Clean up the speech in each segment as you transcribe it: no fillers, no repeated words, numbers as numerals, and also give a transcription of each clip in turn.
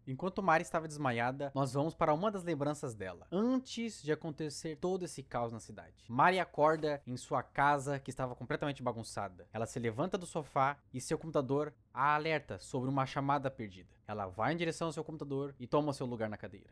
Enquanto Mari estava desmaiada, nós vamos para uma das lembranças dela, antes de acontecer todo esse caos na cidade. Mari acorda em sua casa, que estava completamente bagunçada. Ela se levanta do sofá e seu computador a alerta sobre uma chamada perdida. Ela vai em direção ao seu computador e toma seu lugar na cadeira.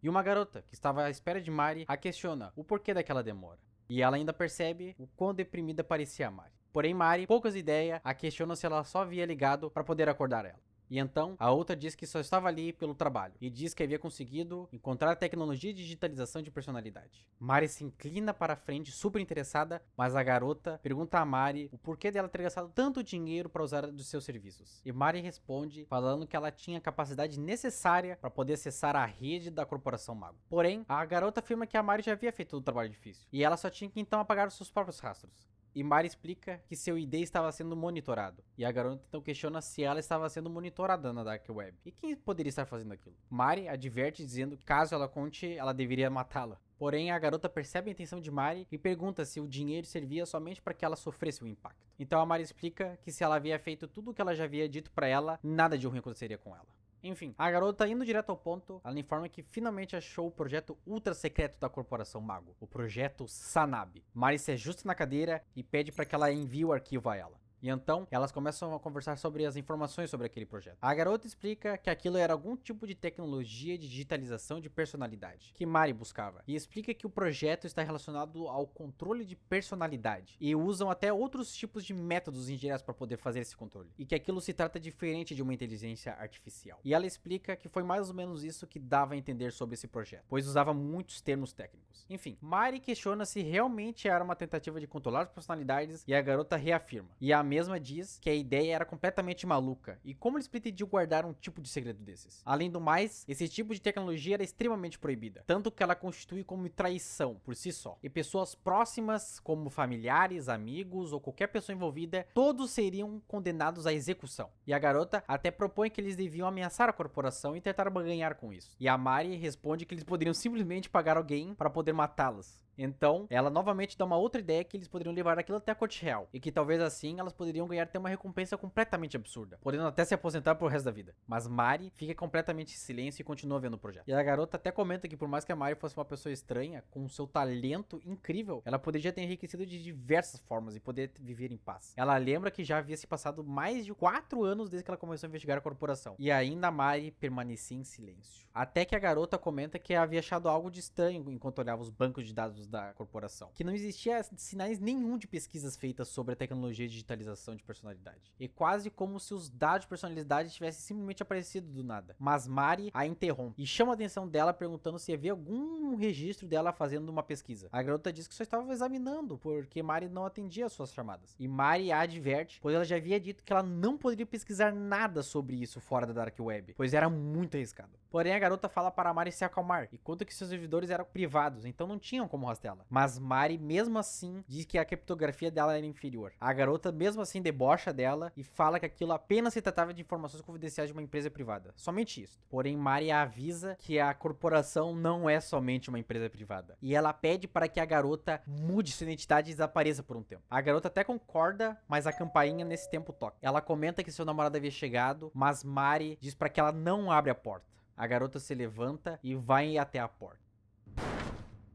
E uma garota, que estava à espera de Mari, a questiona o porquê daquela demora. E ela ainda percebe o quão deprimida parecia a Mari. Porém, Mari, poucas ideias, a questiona se ela só havia ligado para poder acordar ela. E então, a outra diz que só estava ali pelo trabalho, e diz que havia conseguido encontrar a tecnologia de digitalização de personalidade. Mari se inclina para a frente, super interessada, mas a garota pergunta a Mari o porquê dela ter gastado tanto dinheiro para usar dos seus serviços. E Mari responde falando que ela tinha a capacidade necessária para poder acessar a rede da Corporação Mago. Porém, a garota afirma que a Mari já havia feito o trabalho difícil, e ela só tinha que então apagar os seus próprios rastros. E Mari explica que seu ID estava sendo monitorado. E a garota então questiona se ela estava sendo monitorada na Dark Web. E quem poderia estar fazendo aquilo? Mari adverte dizendo que caso ela conte, ela deveria matá-la. Porém, a garota percebe a intenção de Mari e pergunta se o dinheiro servia somente para que ela sofresse o impacto. Então a Mari explica que se ela havia feito tudo o que ela já havia dito para ela, nada de ruim aconteceria com ela. Enfim, a garota indo direto ao ponto, ela informa que finalmente achou o projeto ultra secreto da Corporação Mago, o projeto Sanab. Mari se ajusta na cadeira e pede para que ela envie o arquivo a ela. E então, elas começam a conversar sobre as informações sobre aquele projeto. A garota explica que aquilo era algum tipo de tecnologia de digitalização de personalidade, que Mari buscava. E explica que o projeto está relacionado ao controle de personalidade. E usam até outros tipos de métodos engenhados para poder fazer esse controle. E que aquilo se trata diferente de uma inteligência artificial. E ela explica que foi mais ou menos isso que dava a entender sobre esse projeto, pois usava muitos termos técnicos. Enfim, Mari questiona se realmente era uma tentativa de controlar as personalidades e a garota reafirma. E a mesma diz que a ideia era completamente maluca, e como eles pretendiam guardar um tipo de segredo desses. Além do mais, esse tipo de tecnologia era extremamente proibida, tanto que ela constitui como traição por si só. E pessoas próximas, como familiares, amigos ou qualquer pessoa envolvida, todos seriam condenados à execução. E a garota até propõe que eles deviam ameaçar a corporação e tentar ganhar com isso. E a Mari responde que eles poderiam simplesmente pagar alguém para poder matá-las. Então, ela novamente dá uma outra ideia que eles poderiam levar aquilo até a corte real, e que talvez assim elas poderiam ganhar até uma recompensa completamente absurda, podendo até se aposentar pro resto da vida. Mas Mari fica completamente em silêncio e continua vendo o projeto. E a garota até comenta que por mais que a Mari fosse uma pessoa estranha, com seu talento incrível, ela poderia ter enriquecido de diversas formas e poder viver em paz. Ela lembra que já havia se passado mais de 4 anos desde que ela começou a investigar a corporação, e ainda Mari permanecia em silêncio. Até que a garota comenta que havia achado algo de estranho enquanto olhava os bancos de dados da corporação, que não existia sinais nenhum de pesquisas feitas sobre a tecnologia de digitalização de personalidade, e quase como se os dados de personalidade tivessem simplesmente aparecido do nada. Mas Mari a interrompe e chama a atenção dela perguntando se havia algum registro dela fazendo uma pesquisa. A garota diz que só estava examinando, porque Mari não atendia as suas chamadas, e Mari a adverte, pois ela já havia dito que ela não poderia pesquisar nada sobre isso fora da Dark Web, pois era muito arriscado. Porém, a garota fala para a Mari se acalmar e conta que seus servidores eram privados, então não tinham como rastreá-la. Mas Mari, mesmo assim, diz que a criptografia dela era inferior. A garota, mesmo assim, debocha dela e fala que aquilo apenas se tratava de informações confidenciais de uma empresa privada. Somente isso. Porém, Mari avisa que a corporação não é somente uma empresa privada. E ela pede para que a garota mude sua identidade e desapareça por um tempo. A garota até concorda, mas a campainha nesse tempo toca. Ela comenta que seu namorado havia chegado, mas Mari diz para que ela não abre a porta. A garota se levanta e vai até a porta.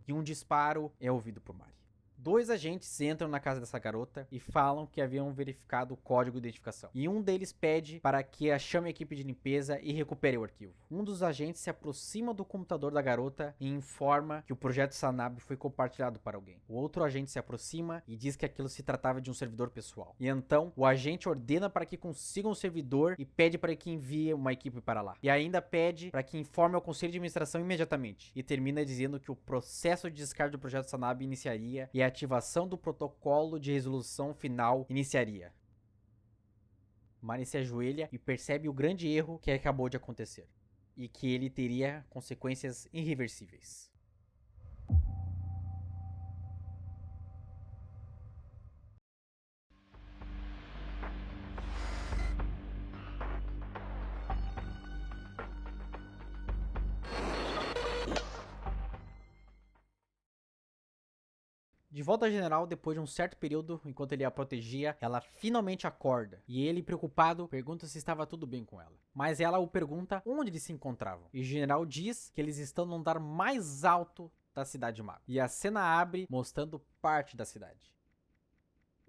E um disparo é ouvido por Mari. 2 agentes entram na casa dessa garota e falam que haviam verificado o código de identificação. E um deles pede para que a chame a equipe de limpeza e recupere o arquivo. Um dos agentes se aproxima do computador da garota e informa que o projeto Sanab foi compartilhado para alguém. O outro agente se aproxima e diz que aquilo se tratava de um servidor pessoal. E então, o agente ordena para que consigam um servidor e pede para que envie uma equipe para lá. E ainda pede para que informe ao conselho de administração imediatamente. E termina dizendo que o processo de descarte do projeto Sanab iniciaria e a ativação do protocolo de resolução final iniciaria. Mari se ajoelha e percebe o grande erro que acabou de acontecer, e que ele teria consequências irreversíveis. De volta ao general, depois de um certo período, enquanto ele a protegia, ela finalmente acorda. E ele, preocupado, pergunta se estava tudo bem com ela. Mas ela o pergunta onde eles se encontravam. E o general diz que eles estão no andar mais alto da cidade mago. E a cena abre mostrando parte da cidade.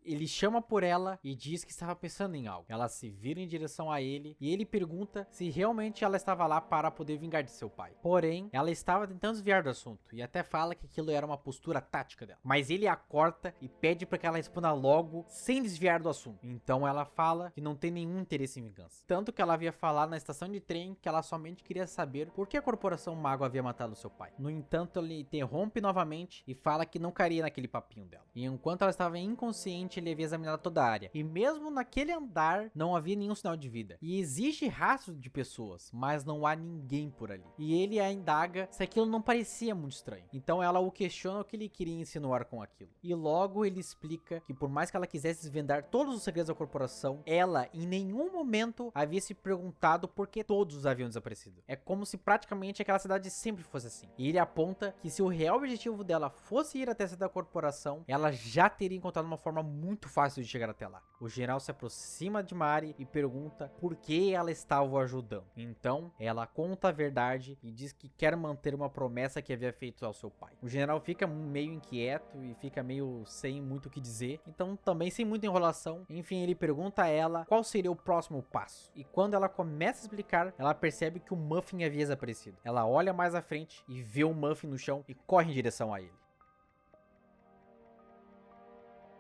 Ele chama por ela e diz que estava pensando em algo. Ela se vira em direção a ele e ele pergunta se realmente ela estava lá para poder vingar de seu pai. Porém, ela estava tentando desviar do assunto e até fala que aquilo era uma postura tática dela. Mas ele a corta e pede para que ela responda logo sem desviar do assunto. Então ela fala que não tem nenhum interesse em vingança. Tanto que ela havia falado na estação de trem que ela somente queria saber por que a corporação mago havia matado seu pai. No entanto, ele interrompe novamente e fala que não caria naquele papinho dela. E enquanto ela estava inconsciente, ele havia examinado toda a área. E mesmo naquele andar, não havia nenhum sinal de vida. E existe rastro de pessoas, mas não há ninguém por ali. E ele a indaga se aquilo não parecia muito estranho. Então ela o questiona o que ele queria insinuar com aquilo. E logo ele explica que por mais que ela quisesse desvendar todos os segredos da corporação, ela em nenhum momento havia se perguntado por que todos haviam desaparecido. É como se praticamente aquela cidade sempre fosse assim. E ele aponta que se o real objetivo dela fosse ir até a cidade da corporação, ela já teria encontrado uma forma muito fácil de chegar até lá. O general se aproxima de Mari e pergunta por que ela estava o ajudando. Então, ela conta a verdade e diz que quer manter uma promessa que havia feito ao seu pai. O general fica meio inquieto e fica meio sem muito o que dizer. Então, também sem muita enrolação. Enfim, ele pergunta a ela qual seria o próximo passo. E quando ela começa a explicar, ela percebe que o Muffin havia desaparecido. Ela olha mais à frente e vê o Muffin no chão e corre em direção a ele.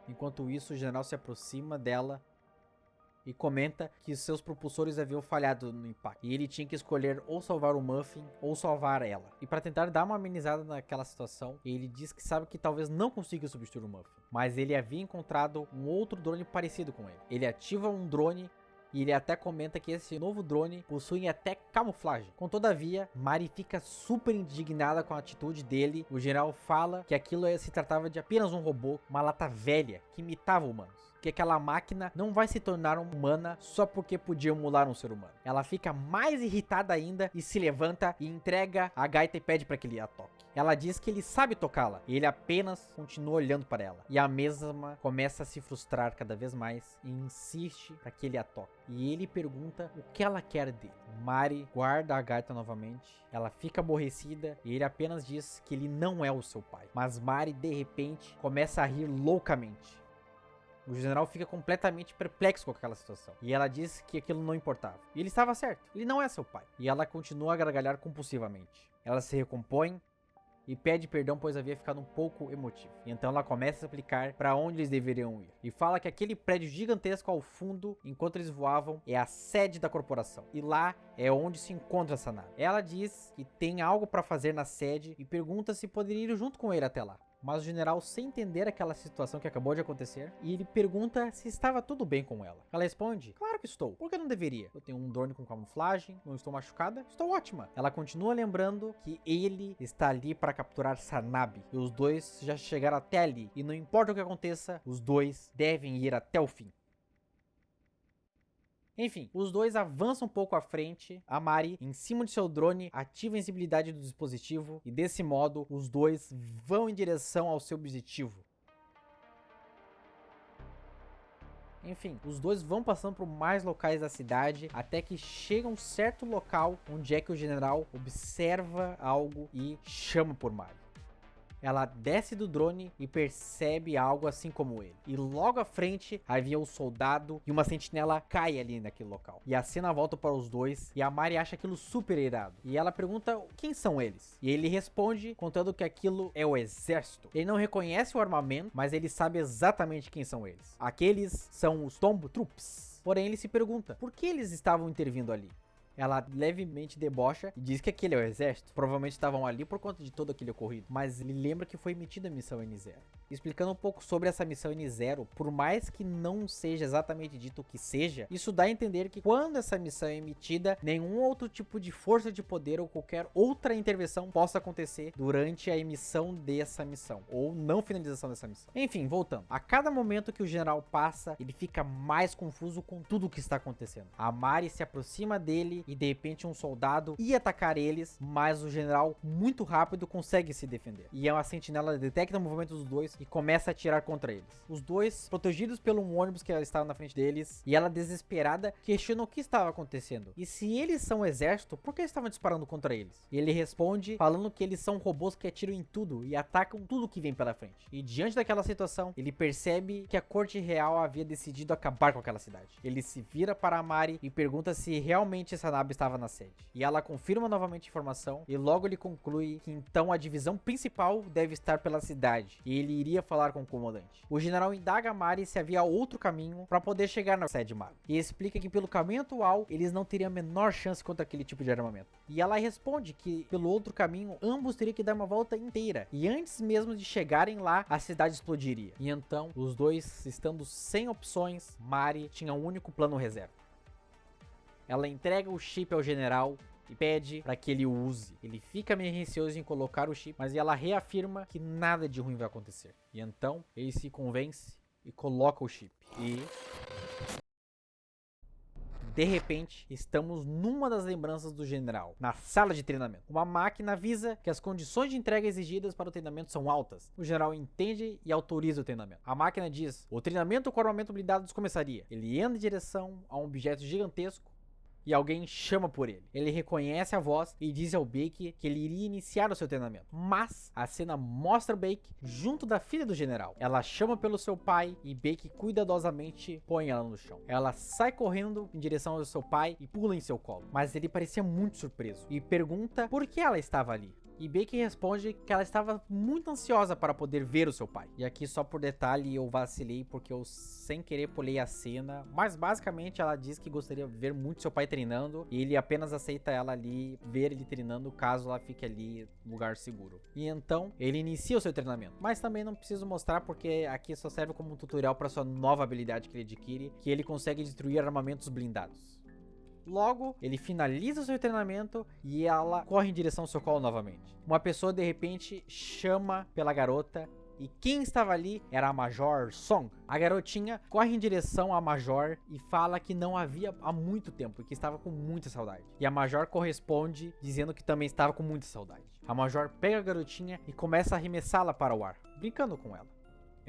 Enquanto isso, o general se aproxima dela e comenta que seus propulsores haviam falhado no impacto. E ele tinha que escolher ou salvar o Muffin ou salvar ela. E para tentar dar uma amenizada naquela situação, ele diz que sabe que talvez não consiga substituir o Muffin. Mas ele havia encontrado um outro drone parecido com ele. Ele ativa um drone e ele até comenta que esse novo drone possui até camuflagem. Todavia, Mari fica super indignada com a atitude dele. O general fala que aquilo se tratava de apenas um robô, uma lata velha que imitava humanos. Que aquela máquina não vai se tornar humana só porque podia emular um ser humano. Ela fica mais irritada ainda e se levanta e entrega a gaita e pede para que ele a toque. Ela diz que ele sabe tocá-la e ele apenas continua olhando para ela. E a mesma começa a se frustrar cada vez mais e insiste para que ele a toque. E ele pergunta o que ela quer dele. Mari guarda a gaita novamente. Ela fica aborrecida e ele apenas diz que ele não é o seu pai. Mas Mari de repente começa a rir loucamente. O general fica completamente perplexo com aquela situação. E ela diz que aquilo não importava. E ele estava certo. Ele não é seu pai. E ela continua a gargalhar compulsivamente. Ela se recompõe e pede perdão, pois havia ficado um pouco emotivo. E então ela começa a explicar para onde eles deveriam ir. E fala que aquele prédio gigantesco ao fundo, enquanto eles voavam, é a sede da corporação. E lá é onde se encontra essa nave. Ela diz que tem algo para fazer na sede e pergunta se poderia ir junto com ele até lá. Mas o general, sem entender aquela situação que acabou de acontecer, e ele pergunta se estava tudo bem com ela. Ela responde, claro que estou, por que não deveria? Eu tenho um drone com camuflagem, não estou machucada, estou ótima. Ela continua lembrando que ele está ali para capturar Sanabi, e os dois já chegaram até ali, e não importa o que aconteça, os dois devem ir até o fim. Enfim, os dois avançam um pouco à frente, a Mari, em cima de seu drone, ativa a sensibilidade do dispositivo e desse modo, os dois vão em direção ao seu objetivo. Enfim, os dois vão passando por mais locais da cidade até que chega a um certo local onde é que o general observa algo e chama por Mari. Ela desce do drone e percebe algo assim como ele. E logo à frente havia um soldado e uma sentinela cai ali naquele local. E a cena volta para os dois e a Mari acha aquilo super irado. E ela pergunta quem são eles. E ele responde contando que aquilo é o exército. Ele não reconhece o armamento, mas ele sabe exatamente quem são eles. Aqueles são os Tomb Troops. Porém ele se pergunta por que eles estavam intervindo ali. Ela levemente debocha e diz que aquele é o exército. Provavelmente estavam ali por conta de todo aquele ocorrido. Mas ele lembra que foi emitida a missão N0. Explicando um pouco sobre essa missão N0, por mais que não seja exatamente dito o que seja, isso dá a entender que quando essa missão é emitida, nenhum outro tipo de força de poder ou qualquer outra intervenção possa acontecer durante a emissão dessa missão, ou não finalização dessa missão. Enfim, voltando. A cada momento que o general passa, ele fica mais confuso com tudo o que está acontecendo. A Mari se aproxima dele e de repente um soldado ia atacar eles, mas o general muito rápido consegue se defender. E a sentinela detecta o movimento dos dois e começa a atirar contra eles. Os dois, protegidos pelo ônibus que estava na frente deles, e ela desesperada questiona o que estava acontecendo. E se eles são o exército, por que estavam disparando contra eles? E ele responde falando que eles são robôs que atiram em tudo e atacam tudo que vem pela frente. E diante daquela situação, ele percebe que a corte real havia decidido acabar com aquela cidade. Ele se vira para a Mari e pergunta se realmente essa nave estava na sede. E ela confirma novamente a informação e logo ele conclui que então a divisão principal deve estar pela cidade e ele iria falar com o comandante. O general indaga a Mari se havia outro caminho para poder chegar na sede mago e explica que pelo caminho atual eles não teriam a menor chance contra aquele tipo de armamento. E ela responde que pelo outro caminho ambos teriam que dar uma volta inteira e antes mesmo de chegarem lá a cidade explodiria. E então os dois, estando sem opções, Mari tinha um único plano reserva. Ela entrega o chip ao general e pede para que ele o use. Ele fica meio receoso em colocar o chip, mas ela reafirma que nada de ruim vai acontecer. E então ele se convence e coloca o chip. E de repente, estamos numa das lembranças do general, na sala de treinamento. Uma máquina avisa que as condições de entrega exigidas para o treinamento são altas. O general entende e autoriza o treinamento. A máquina diz: o treinamento com armamento blindado começaria. Ele anda em direção a um objeto gigantesco e alguém chama por ele. Ele reconhece a voz e diz ao Bake que ele iria iniciar o seu treinamento. Mas a cena mostra Bake junto da filha do general. Ela chama pelo seu pai e Bake cuidadosamente põe ela no chão. Ela sai correndo em direção ao seu pai e pula em seu colo. Mas ele parecia muito surpreso e pergunta por que ela estava ali. E Bake responde que ela estava muito ansiosa para poder ver o seu pai. E aqui só por detalhe eu vacilei porque eu sem querer pulei a cena. Mas basicamente ela diz que gostaria de ver muito seu pai treinando. E ele apenas aceita ela ali, ver ele treinando caso ela fique ali no lugar seguro. E então ele inicia o seu treinamento. Mas também não preciso mostrar porque aqui só serve como um tutorial para sua nova habilidade que ele adquire. Que ele consegue destruir armamentos blindados. Logo, ele finaliza o seu treinamento e ela corre em direção ao seu colo novamente. Uma pessoa de repente chama pela garota e quem estava ali era a Major Song. A garotinha corre em direção à Major e fala que não havia há muito tempo e que estava com muita saudade. E a Major corresponde dizendo que também estava com muita saudade. A Major pega a garotinha e começa a arremessá-la para o ar, brincando com ela.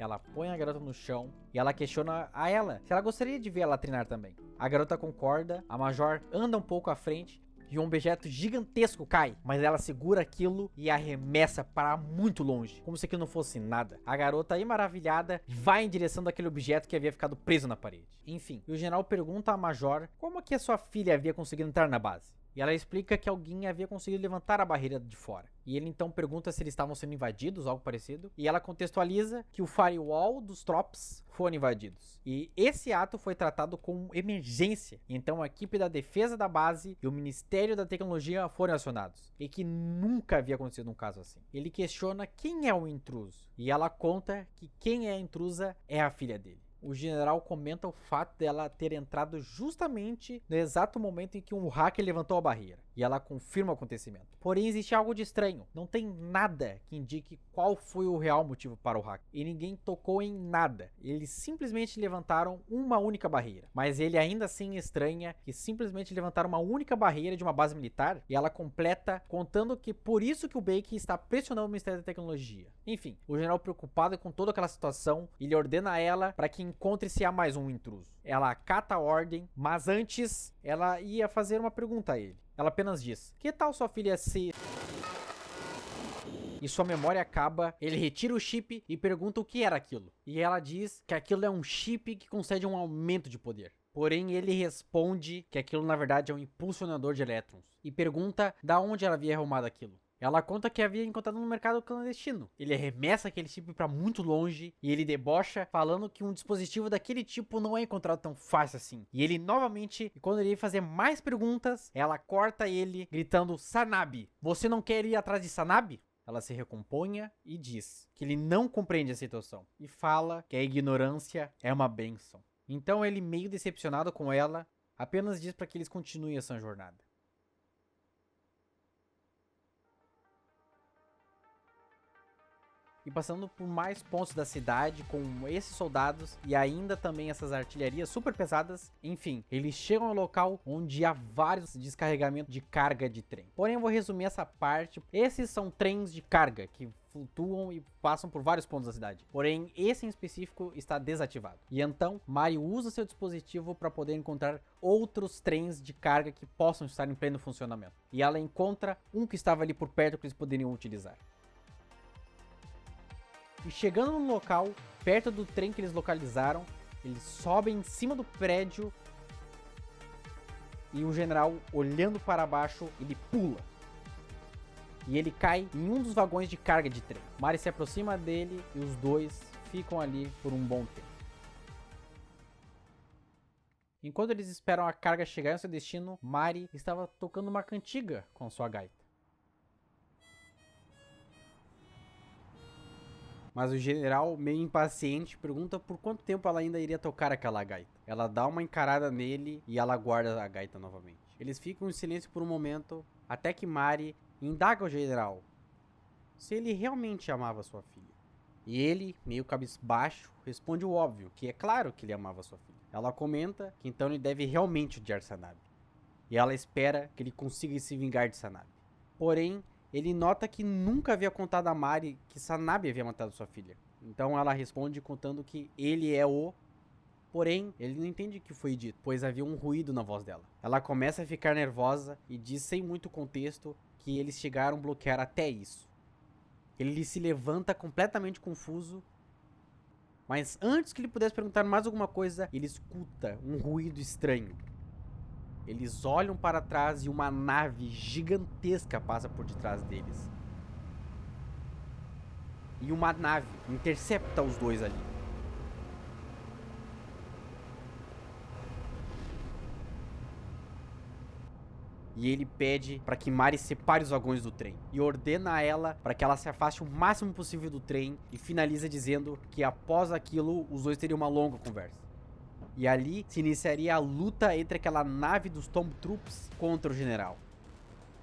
Ela põe a garota no chão e ela questiona a ela se ela gostaria de ver ela treinar também. A garota concorda, a Major anda um pouco à frente e um objeto gigantesco cai, mas ela segura aquilo e arremessa para muito longe, como se aquilo não fosse nada. A garota, aí maravilhada, vai em direção daquele objeto que havia ficado preso na parede. Enfim, o general pergunta à Major como que a sua filha havia conseguido entrar na base. E ela explica que alguém havia conseguido levantar a barreira de fora. E ele então pergunta se eles estavam sendo invadidos, algo parecido. E ela contextualiza que o firewall dos Trops foram invadidos. E esse ato foi tratado como emergência. Então a equipe da defesa da base e o Ministério da Tecnologia foram acionados. E que nunca havia acontecido um caso assim. Ele questiona quem é o intruso. E ela conta que quem é a intrusa é a filha dele. O general comenta o fato dela ter entrado justamente no exato momento em que um hacker levantou a barreira. E ela confirma o acontecimento. Porém, existe algo de estranho. Não tem nada que indique qual foi o real motivo para o hack. E ninguém tocou em nada. Eles simplesmente levantaram uma única barreira. Mas ele ainda assim estranha que simplesmente levantaram uma única barreira de uma base militar. E ela completa contando que por isso que o Bake está pressionando o Ministério da Tecnologia. Enfim, o general preocupado com toda aquela situação, ele ordena a ela para que encontre se há mais um intruso. Ela acata a ordem, mas antes ela ia fazer uma pergunta a ele. Ela apenas diz: que tal sua filha se... E sua memória acaba, ele retira o chip e pergunta o que era aquilo. E ela diz que aquilo é um chip que concede um aumento de poder. Porém, ele responde que aquilo na verdade é um impulsionador de elétrons. E pergunta da onde ela havia arrumado aquilo. Ela conta que havia encontrado no mercado clandestino. Ele arremessa aquele chip para muito longe e ele debocha falando que um dispositivo daquele tipo não é encontrado tão fácil assim. E ele novamente, quando ele ia fazer mais perguntas, ela corta ele gritando: Sanabi, você não quer ir atrás de Sanabi? Ela se recomponha e diz que ele não compreende a situação e fala que a ignorância é uma bênção. Então ele, meio decepcionado com ela, apenas diz para que eles continuem essa jornada. E e passando por mais pontos da cidade com esses soldados e ainda também essas artilharias super pesadas. Enfim, eles chegam ao local onde há vários descarregamentos de carga de trem. Porém, eu vou resumir essa parte. Esses são trens de carga que flutuam e passam por vários pontos da cidade. Porém, esse em específico está desativado. E então, Mario usa seu dispositivo para poder encontrar outros trens de carga que possam estar em pleno funcionamento. E ela encontra um que estava ali por perto que eles poderiam utilizar. E chegando no local, perto do trem que eles localizaram, eles sobem em cima do prédio e o general, olhando para baixo, ele pula. E ele cai em um dos vagões de carga de trem. Mari se aproxima dele e os dois ficam ali por um bom tempo. Enquanto eles esperam a carga chegar ao seu destino, Mari estava tocando uma cantiga com sua gaita. Mas o general, meio impaciente, pergunta por quanto tempo ela ainda iria tocar aquela gaita. Ela dá uma encarada nele e ela guarda a gaita novamente. Eles ficam em silêncio por um momento, até que Mari indaga o general se ele realmente amava sua filha. E ele, meio cabisbaixo, responde o óbvio, que é claro que ele amava sua filha. Ela comenta que então ele deve realmente odiar Sanabe. E ela espera que ele consiga se vingar de Sanabe. Porém, ele nota que nunca havia contado a Mari que Sanabe havia matado sua filha. Então ela responde contando que ele é o... Porém, ele não entende o que foi dito, pois havia um ruído na voz dela. Ela começa a ficar nervosa e diz sem muito contexto que eles chegaram a bloquear até isso. Ele se levanta completamente confuso, mas antes que ele pudesse perguntar mais alguma coisa, ele escuta um ruído estranho. Eles olham para trás e uma nave gigantesca passa por detrás deles. E uma nave intercepta os dois ali. E ele pede para que Mari separe os vagões do trem. E ordena a ela para que ela se afaste o máximo possível do trem. E finaliza dizendo que após aquilo, os dois teriam uma longa conversa. E ali se iniciaria a luta entre aquela nave dos Stormtroopers contra o general.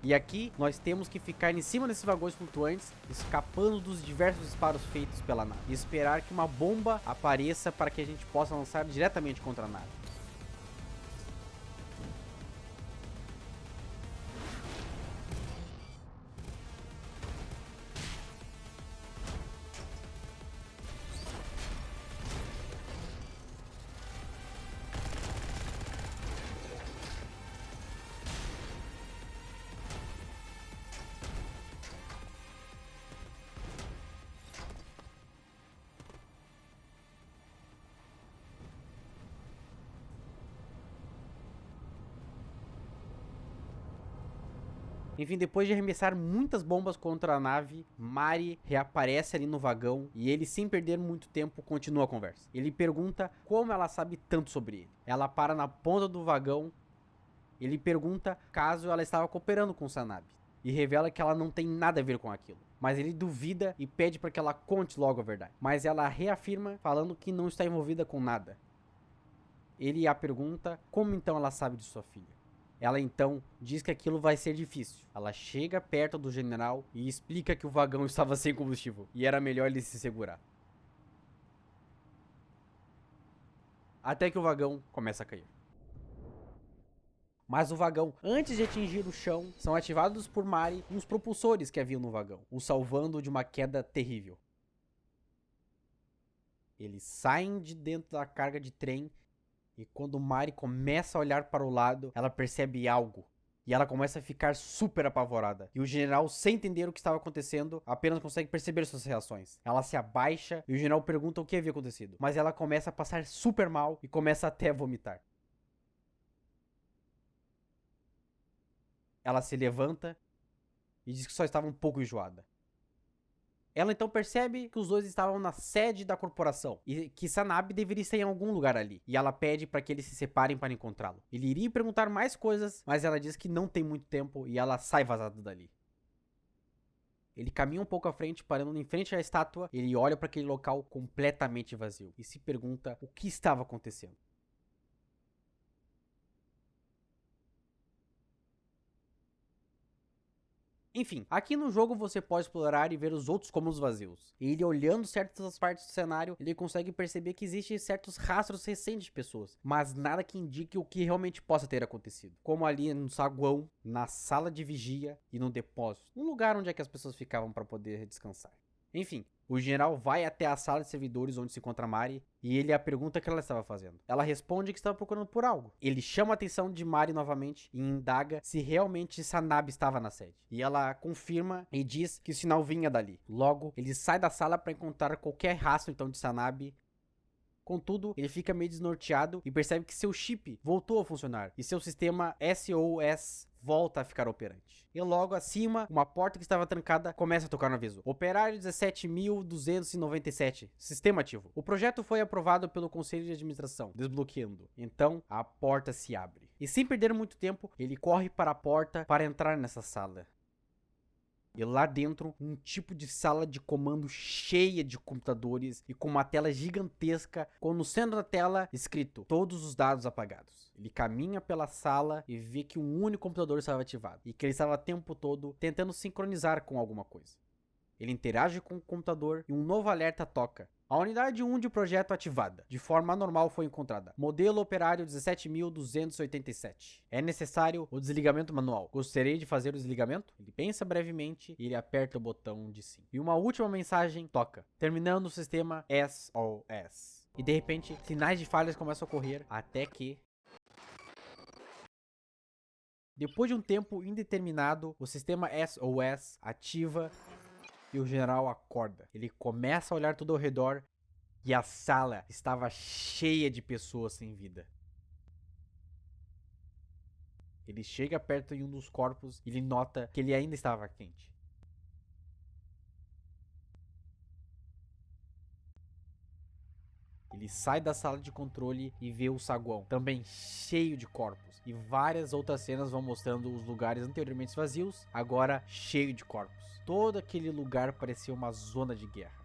E aqui nós temos que ficar em cima desses vagões flutuantes, escapando dos diversos disparos feitos pela nave. E esperar que uma bomba apareça para que a gente possa lançar diretamente contra a nave. Enfim, depois de arremessar muitas bombas contra a nave, Mari reaparece ali no vagão e ele, sem perder muito tempo, continua a conversa. Ele pergunta como ela sabe tanto sobre ele. Ela para na ponta do vagão. Ele pergunta caso ela estava cooperando com Sanabe e revela que ela não tem nada a ver com aquilo. Mas ele duvida e pede para que ela conte logo a verdade. Mas ela reafirma, falando que não está envolvida com nada. Ele a pergunta como então ela sabe de sua filha. Ela então diz que aquilo vai ser difícil. Ela chega perto do general e explica que o vagão estava sem combustível e era melhor ele se segurar. Até que o vagão começa a cair. Mas o vagão, antes de atingir o chão, são ativados por Mari uns propulsores que haviam no vagão, o salvando de uma queda terrível. Eles saem de dentro da carga de trem. E quando Mari começa a olhar para o lado, ela percebe algo. E ela começa a ficar super apavorada. E o general, sem entender o que estava acontecendo, apenas consegue perceber suas reações. Ela se abaixa e o general pergunta o que havia acontecido. Mas ela começa a passar super mal e começa até a vomitar. Ela se levanta e diz que só estava um pouco enjoada. Ela então percebe que os dois estavam na sede da corporação e que Sanabe deveria estar em algum lugar ali. E ela pede para que eles se separem para encontrá-lo. Ele iria perguntar mais coisas, mas ela diz que não tem muito tempo e ela sai vazada dali. Ele caminha um pouco à frente, parando em frente à estátua. Ele olha para aquele local completamente vazio e se pergunta o que estava acontecendo. Enfim, aqui no jogo você pode explorar e ver os outros cômodos vazios. E ele olhando certas partes do cenário, ele consegue perceber que existem certos rastros recentes de pessoas, mas nada que indique o que realmente possa ter acontecido. Como ali no saguão, na sala de vigia e no depósito, um lugar onde é que as pessoas ficavam para poder descansar. Enfim, o general vai até a sala de servidores onde se encontra Mari e ele a pergunta o que ela estava fazendo. Ela responde que estava procurando por algo. Ele chama a atenção de Mari novamente e indaga se realmente Sanabe estava na sede. E ela confirma e diz que o sinal vinha dali. Logo, ele sai da sala para encontrar qualquer rastro então de Sanabe. Contudo, ele fica meio desnorteado e percebe que seu chip voltou a funcionar e seu sistema SOS volta a ficar operante. E logo acima, uma porta que estava trancada começa a tocar no aviso. Operário 17.297, sistema ativo. O projeto foi aprovado pelo Conselho de Administração, desbloqueando. Então, a porta se abre. E sem perder muito tempo, ele corre para a porta para entrar nessa sala. E lá dentro, um tipo de sala de comando cheia de computadores e com uma tela gigantesca, com no centro da tela escrito todos os dados apagados. Ele caminha pela sala e vê que um único computador estava ativado e que ele estava o tempo todo tentando sincronizar com alguma coisa. Ele interage com o computador e um novo alerta toca. A unidade 1 de projeto ativada, de forma anormal, foi encontrada. Modelo operário 17.287. É necessário o desligamento manual. Gostaria de fazer o desligamento? Ele pensa brevemente e ele aperta o botão de sim. E uma última mensagem toca, terminando o sistema SOS. E de repente, sinais de falhas começam a ocorrer até que... Depois de um tempo indeterminado, o sistema SOS ativa e o general acorda. Ele começa a olhar tudo ao redor e a sala estava cheia de pessoas sem vida. Ele chega perto de um dos corpos e ele nota que ele ainda estava quente. Ele sai da sala de controle e vê o saguão, também cheio de corpos. E várias outras cenas vão mostrando os lugares anteriormente vazios, agora cheio de corpos. Todo aquele lugar parecia uma zona de guerra.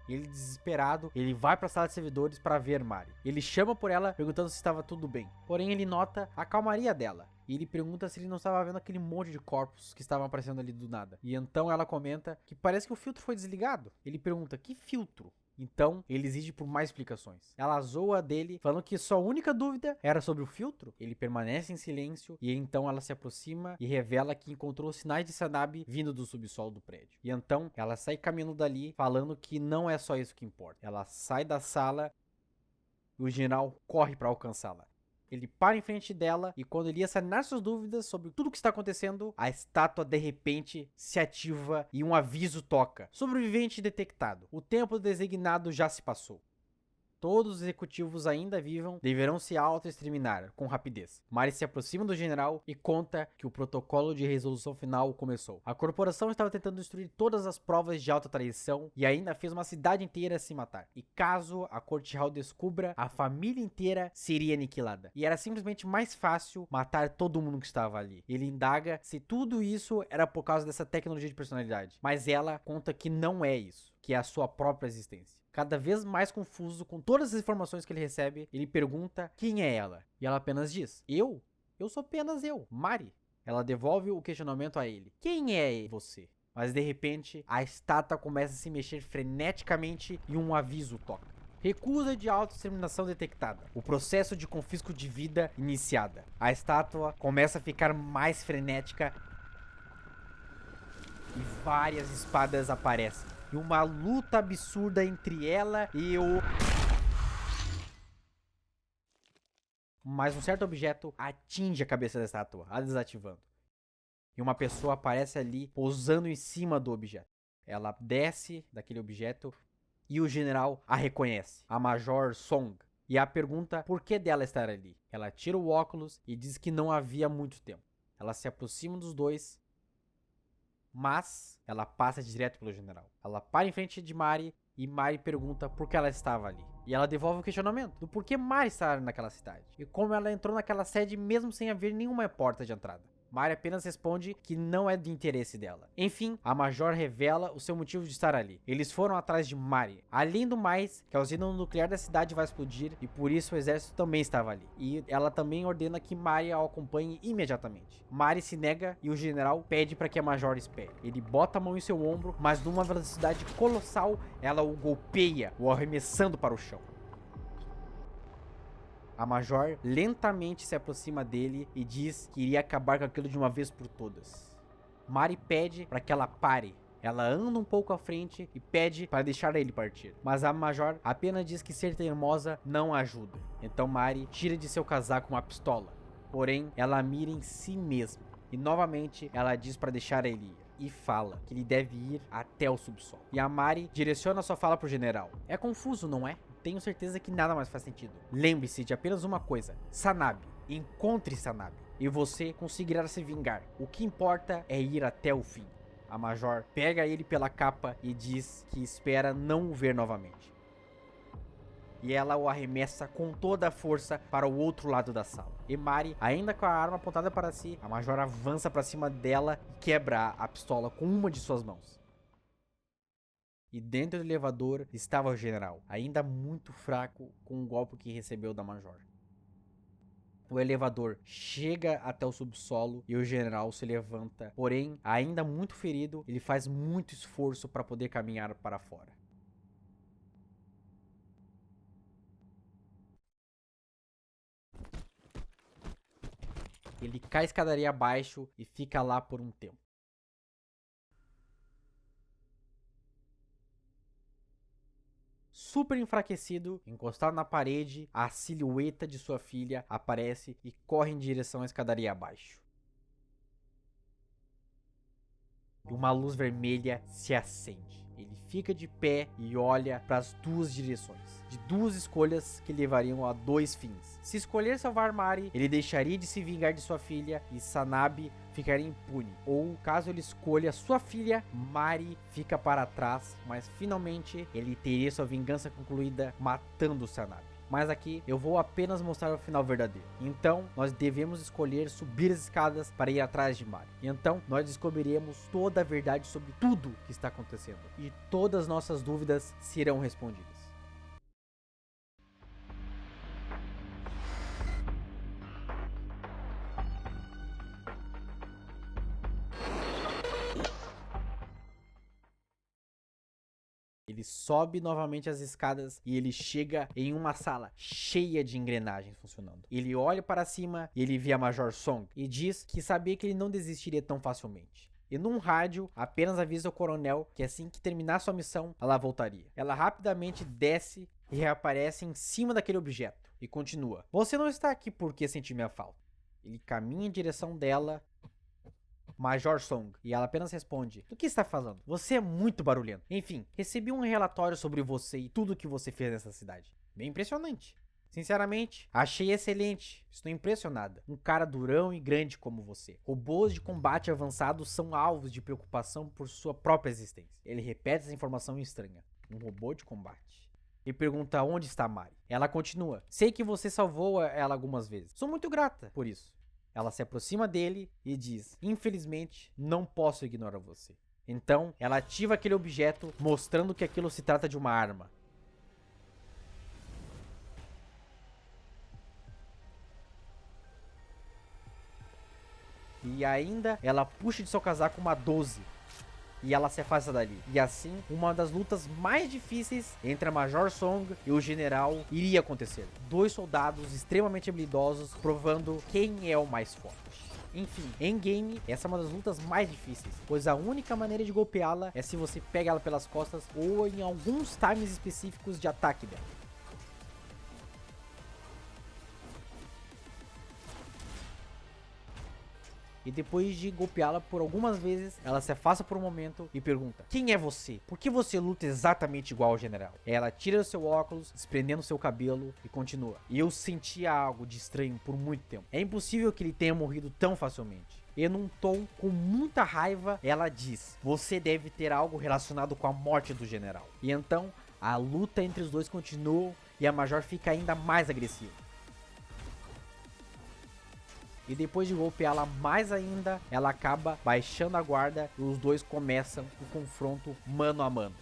Ele, desesperado, ele vai para a sala de servidores para ver Mari. Ele chama por ela, perguntando se estava tudo bem. Porém, ele nota a calmaria dela. E ele pergunta se ele não estava vendo aquele monte de corpos que estavam aparecendo ali do nada. E então ela comenta que parece que o filtro foi desligado. Ele pergunta, que filtro? Então, ele exige por mais explicações. Ela zoa dele, falando que sua única dúvida era sobre o filtro. Ele permanece em silêncio e então ela se aproxima e revela que encontrou sinais de Sanabe vindo do subsolo do prédio. E então, ela sai caminhando dali, falando que não é só isso que importa. Ela sai da sala e o general corre para alcançá-la. Ele para em frente dela e quando ele ia sanar suas dúvidas sobre tudo o que está acontecendo, a estátua de repente se ativa e um aviso toca. Sobrevivente detectado. O tempo designado já se passou. Todos os executivos ainda vivam deverão se auto-exterminar com rapidez. Mari se aproxima do general e conta que o protocolo de resolução final começou. A corporação estava tentando destruir todas as provas de alta traição e ainda fez uma cidade inteira se matar. E caso a Corte Real descubra, a família inteira seria aniquilada. E era simplesmente mais fácil matar todo mundo que estava ali. Ele indaga se tudo isso era por causa dessa tecnologia de personalidade. Mas ela conta que não é isso, que é a sua própria existência. Cada vez mais confuso com todas as informações que ele recebe, ele pergunta quem é ela. E ela apenas diz, eu? Eu sou apenas eu, Mari. Ela devolve o questionamento a ele. Quem é você? Mas de repente, a estátua começa a se mexer freneticamente e um aviso toca. Recusa de autoexterminação detectada. O processo de confisco de vida iniciada. A estátua começa a ficar mais frenética e várias espadas aparecem. E uma luta absurda entre ela e o... Mas um certo objeto atinge a cabeça da estátua, a desativando. E uma pessoa aparece ali, pousando em cima do objeto. Ela desce daquele objeto e o general a reconhece, a Major Song. E a pergunta por que dela estar ali. Ela tira o óculos e diz que não havia muito tempo. Ela se aproxima dos dois, mas ela passa direto pelo general. Ela para em frente de Mari e Mari pergunta por que ela estava ali. E ela devolve o questionamento do porquê Mari estava naquela cidade. E como ela entrou naquela sede mesmo sem haver nenhuma porta de entrada. Mari apenas responde que não é do interesse dela. Enfim, a Major revela o seu motivo de estar ali. Eles foram atrás de Mari. Além do mais, que a usina nuclear da cidade vai explodir e por isso o exército também estava ali. E ela também ordena que Mari a acompanhe imediatamente. Mari se nega e o general pede para que a Major espere. Ele bota a mão em seu ombro, mas numa velocidade colossal, ela o golpeia, o arremessando para o chão. A Major lentamente se aproxima dele e diz que iria acabar com aquilo de uma vez por todas. Mari pede para que ela pare. Ela anda um pouco à frente e pede para deixar ele partir. Mas a Major apenas diz que ser teimosa não ajuda. Então Mari tira de seu casaco uma pistola. Porém, ela mira em si mesma. E novamente ela diz para deixar ele ir. E fala que ele deve ir até o subsolo. E a Mari direciona sua fala pro general. É confuso, não é? Tenho certeza que nada mais faz sentido. Lembre-se de apenas uma coisa. Sanabe. Encontre Sanabe. E você conseguirá se vingar. O que importa é ir até o fim. A Major pega ele pela capa e diz que espera não o ver novamente. E ela o arremessa com toda a força para o outro lado da sala. E Mari, ainda com a arma apontada para si, a Major avança para cima dela e quebra a pistola com uma de suas mãos. E dentro do elevador estava o general, ainda muito fraco com o golpe que recebeu da Major. O elevador chega até o subsolo e o general se levanta, porém, ainda muito ferido, ele faz muito esforço para poder caminhar para fora. Ele cai a escadaria abaixo e fica lá por um tempo. Super enfraquecido, encostado na parede, a silhueta de sua filha aparece e corre em direção à escadaria abaixo. E uma luz vermelha se acende. Ele fica de pé e olha para as duas direções, de duas escolhas que levariam a dois fins. Se escolher salvar Mari, ele deixaria de se vingar de sua filha e Sanabe ficaria impune. Ou, caso ele escolha sua filha, Mari fica para trás, mas finalmente ele teria sua vingança concluída matando Sanabe. Mas aqui eu vou apenas mostrar o final verdadeiro. Então nós devemos escolher subir as escadas para ir atrás de Mari. Então nós descobriremos toda a verdade sobre tudo que está acontecendo. E todas as nossas dúvidas serão respondidas. Ele sobe novamente as escadas e ele chega em uma sala cheia de engrenagens funcionando. Ele olha para cima e ele vê a Major Song e diz que sabia que ele não desistiria tão facilmente. E num rádio, apenas avisa o coronel que assim que terminar sua missão, ela voltaria. Ela rapidamente desce e reaparece em cima daquele objeto e continua. Você não está aqui porque senti minha falta. Ele caminha em direção dela, Major Song, e ela apenas responde: do que está falando? Você é muito barulhento. Enfim, recebi um relatório sobre você e tudo que você fez nessa cidade. Bem impressionante. Sinceramente, achei excelente. Estou impressionada. Um cara durão e grande como você. Robôs de combate avançados são alvos de preocupação por sua própria existência. Ele repete essa informação estranha. Um robô de combate. E pergunta onde está Mari. Ela continua: sei que você salvou ela algumas vezes. Sou muito grata por isso. Ela se aproxima dele e diz: infelizmente, não posso ignorar você. Então, ela ativa aquele objeto, mostrando que aquilo se trata de uma arma. E ainda, ela puxa de seu casaco uma 12. E ela se afasta dali. E assim, uma das lutas mais difíceis entre a Major Song e o general iria acontecer. Dois soldados extremamente habilidosos, provando quem é o mais forte. Enfim, em game, essa é uma das lutas mais difíceis, pois a única maneira de golpeá-la é se você pega ela pelas costas ou em alguns times específicos de ataque dela. E depois de golpeá-la por algumas vezes, ela se afasta por um momento e pergunta: quem é você? Por que você luta exatamente igual ao general? Ela tira o seu óculos, desprendendo seu cabelo e continua: e eu sentia algo de estranho por muito tempo. É impossível que ele tenha morrido tão facilmente. E num tom com muita raiva, ela diz: você deve ter algo relacionado com a morte do general. E então, a luta entre os dois continua e a Major fica ainda mais agressiva. E depois de golpeá-la mais ainda, ela acaba baixando a guarda e os dois começam o confronto mano a mano.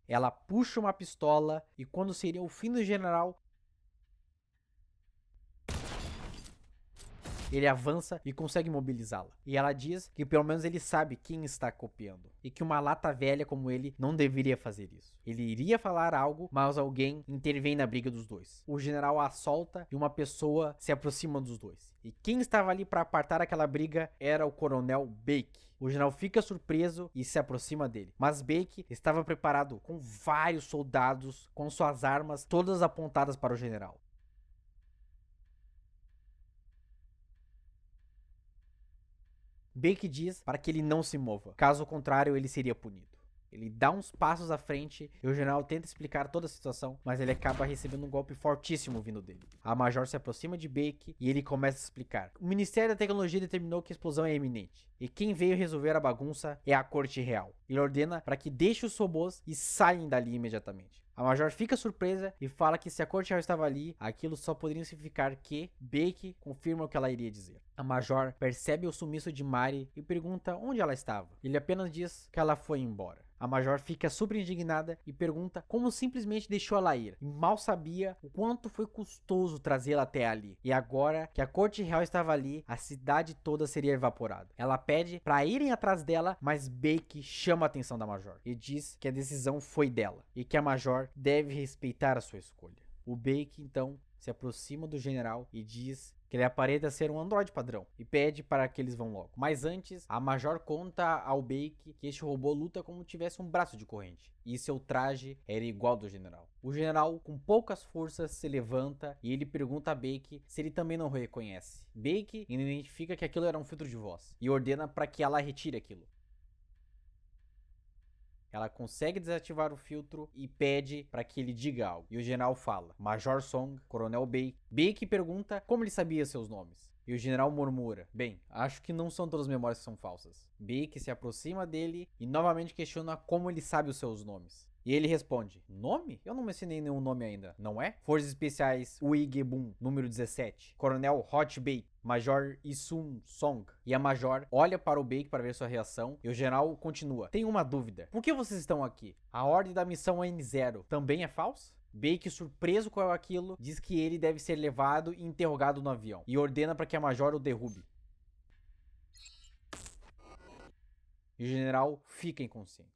Ela puxa uma pistola e quando seria o fim do general, ele avança e consegue mobilizá-la. E ela diz que pelo menos ele sabe quem está copiando. E que uma lata velha como ele não deveria fazer isso. Ele iria falar algo, mas alguém intervém na briga dos dois. O general a solta e uma pessoa se aproxima dos dois. E quem estava ali para apartar aquela briga era o coronel Bake. O general fica surpreso e se aproxima dele. Mas Bake estava preparado com vários soldados, com suas armas todas apontadas para o general. Bake diz para que ele não se mova, caso contrário ele seria punido. Ele dá uns passos à frente e o general tenta explicar toda a situação, mas ele acaba recebendo um golpe fortíssimo vindo dele. A Major se aproxima de Bake e ele começa a explicar. O Ministério da Tecnologia determinou que a explosão é iminente, e quem veio resolver a bagunça é a Corte Real. Ele ordena para que deixe os robôs e saiam dali imediatamente. A Major fica surpresa e fala que se a Corte Real estava ali, aquilo só poderia significar que Bake confirma o que ela iria dizer. A Major percebe o sumiço de Mari e pergunta onde ela estava. Ele apenas diz que ela foi embora. A Major fica super indignada e pergunta como simplesmente deixou ela ir. E mal sabia o quanto foi custoso trazê-la até ali. E agora que a Corte Real estava ali, a cidade toda seria evaporada. Ela pede para irem atrás dela, mas Bake chama a atenção da Major e diz que a decisão foi dela e que a Major deve respeitar a sua escolha. O Bake então se aproxima do general e diz que ele aparenta ser um androide padrão e pede para que eles vão logo. Mas antes, a Major conta ao Bake que este robô luta como se tivesse um braço de corrente e seu traje era igual ao do general. O general, com poucas forças, se levanta e ele pergunta a Bake se ele também não o reconhece. Bake identifica que aquilo era um filtro de voz e ordena para que ela retire aquilo. Ela consegue desativar o filtro e pede para que ele diga algo. E o general fala: Major Song, Coronel Bake. Bake pergunta como ele sabia seus nomes. E o general murmura: bem, acho que não são todas as memórias que são falsas. Bake se aproxima dele e novamente questiona como ele sabe os seus nomes. E ele responde: nome? Eu não mencionei nenhum nome ainda, não é? Forças Especiais Uigebun, número 17. Coronel Hot Bake. Major Isun Song. E a Major olha para o Bake para ver sua reação. E o general continua: tenho uma dúvida. Por que vocês estão aqui? A ordem da missão N0 também é falsa? Bake, surpreso com aquilo, diz que ele deve ser levado e interrogado no avião. E ordena para que a Major o derrube. E o general fica inconsciente.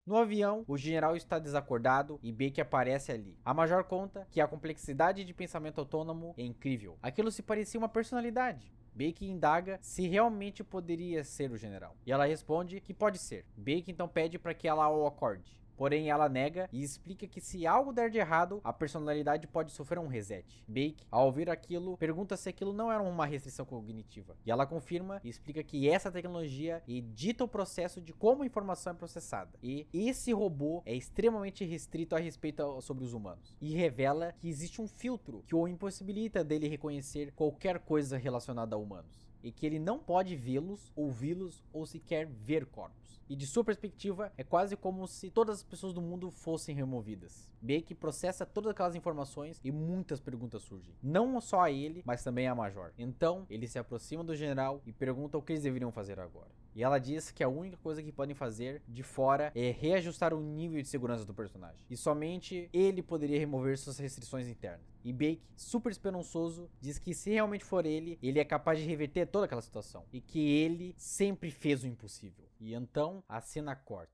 No avião, o general está desacordado e Bake aparece ali. A Major conta que a complexidade de pensamento autônomo é incrível. Aquilo se parecia uma personalidade. Bake indaga se realmente poderia ser o general. E ela responde que pode ser. Bake então pede para que ela o acorde. Porém, ela nega e explica que se algo der de errado, a personalidade pode sofrer um reset. Bake, ao ouvir aquilo, pergunta se aquilo não era uma restrição cognitiva. E ela confirma e explica que essa tecnologia edita o processo de como a informação é processada. E esse robô é extremamente restrito a respeito sobre os humanos. E revela que existe um filtro que o impossibilita dele reconhecer qualquer coisa relacionada a humanos. E que ele não pode vê-los, ouvi-los ou sequer ver corpos. E de sua perspectiva, é quase como se todas as pessoas do mundo fossem removidas. Bake processa todas aquelas informações e muitas perguntas surgem. Não só a ele, mas também a Major. Então, ele se aproxima do general e pergunta o que eles deveriam fazer agora. E ela diz que a única coisa que podem fazer de fora é reajustar o nível de segurança do personagem. E somente ele poderia remover suas restrições internas. E Bake, super esperançoso, diz que se realmente for ele é capaz de reverter toda aquela situação. E que ele sempre fez o impossível. E então a cena corta.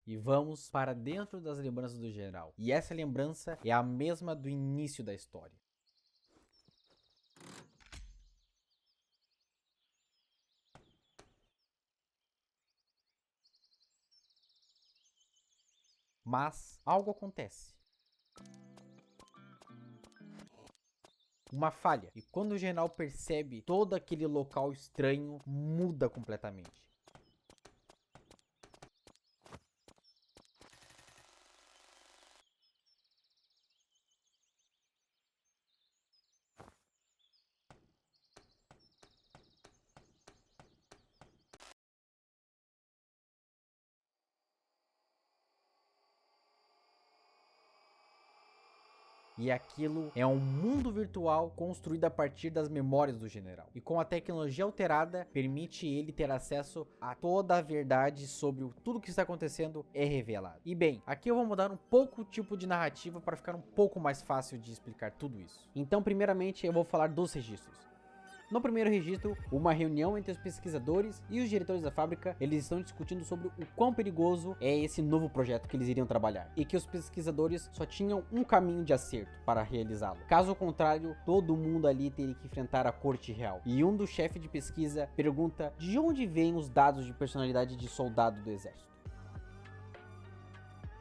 E vamos para dentro das lembranças do general. E essa lembrança é a mesma do início da história. Mas algo acontece. Uma falha. E quando o general percebe, todo aquele local estranho muda completamente. E aquilo é um mundo virtual construído a partir das memórias do general. E com a tecnologia alterada, permite ele ter acesso a toda a verdade sobre tudo que está acontecendo é revelado. E bem, aqui eu vou mudar um pouco o tipo de narrativa para ficar um pouco mais fácil de explicar tudo isso. Então, primeiramente, eu vou falar dos registros. No primeiro registro, uma reunião entre os pesquisadores e os diretores da fábrica, eles estão discutindo sobre o quão perigoso é esse novo projeto que eles iriam trabalhar, e que os pesquisadores só tinham um caminho de acerto para realizá-lo. Caso contrário, todo mundo ali teria que enfrentar a corte real. E um dos chefes de pesquisa pergunta de onde vêm os dados de personalidade de soldado do exército.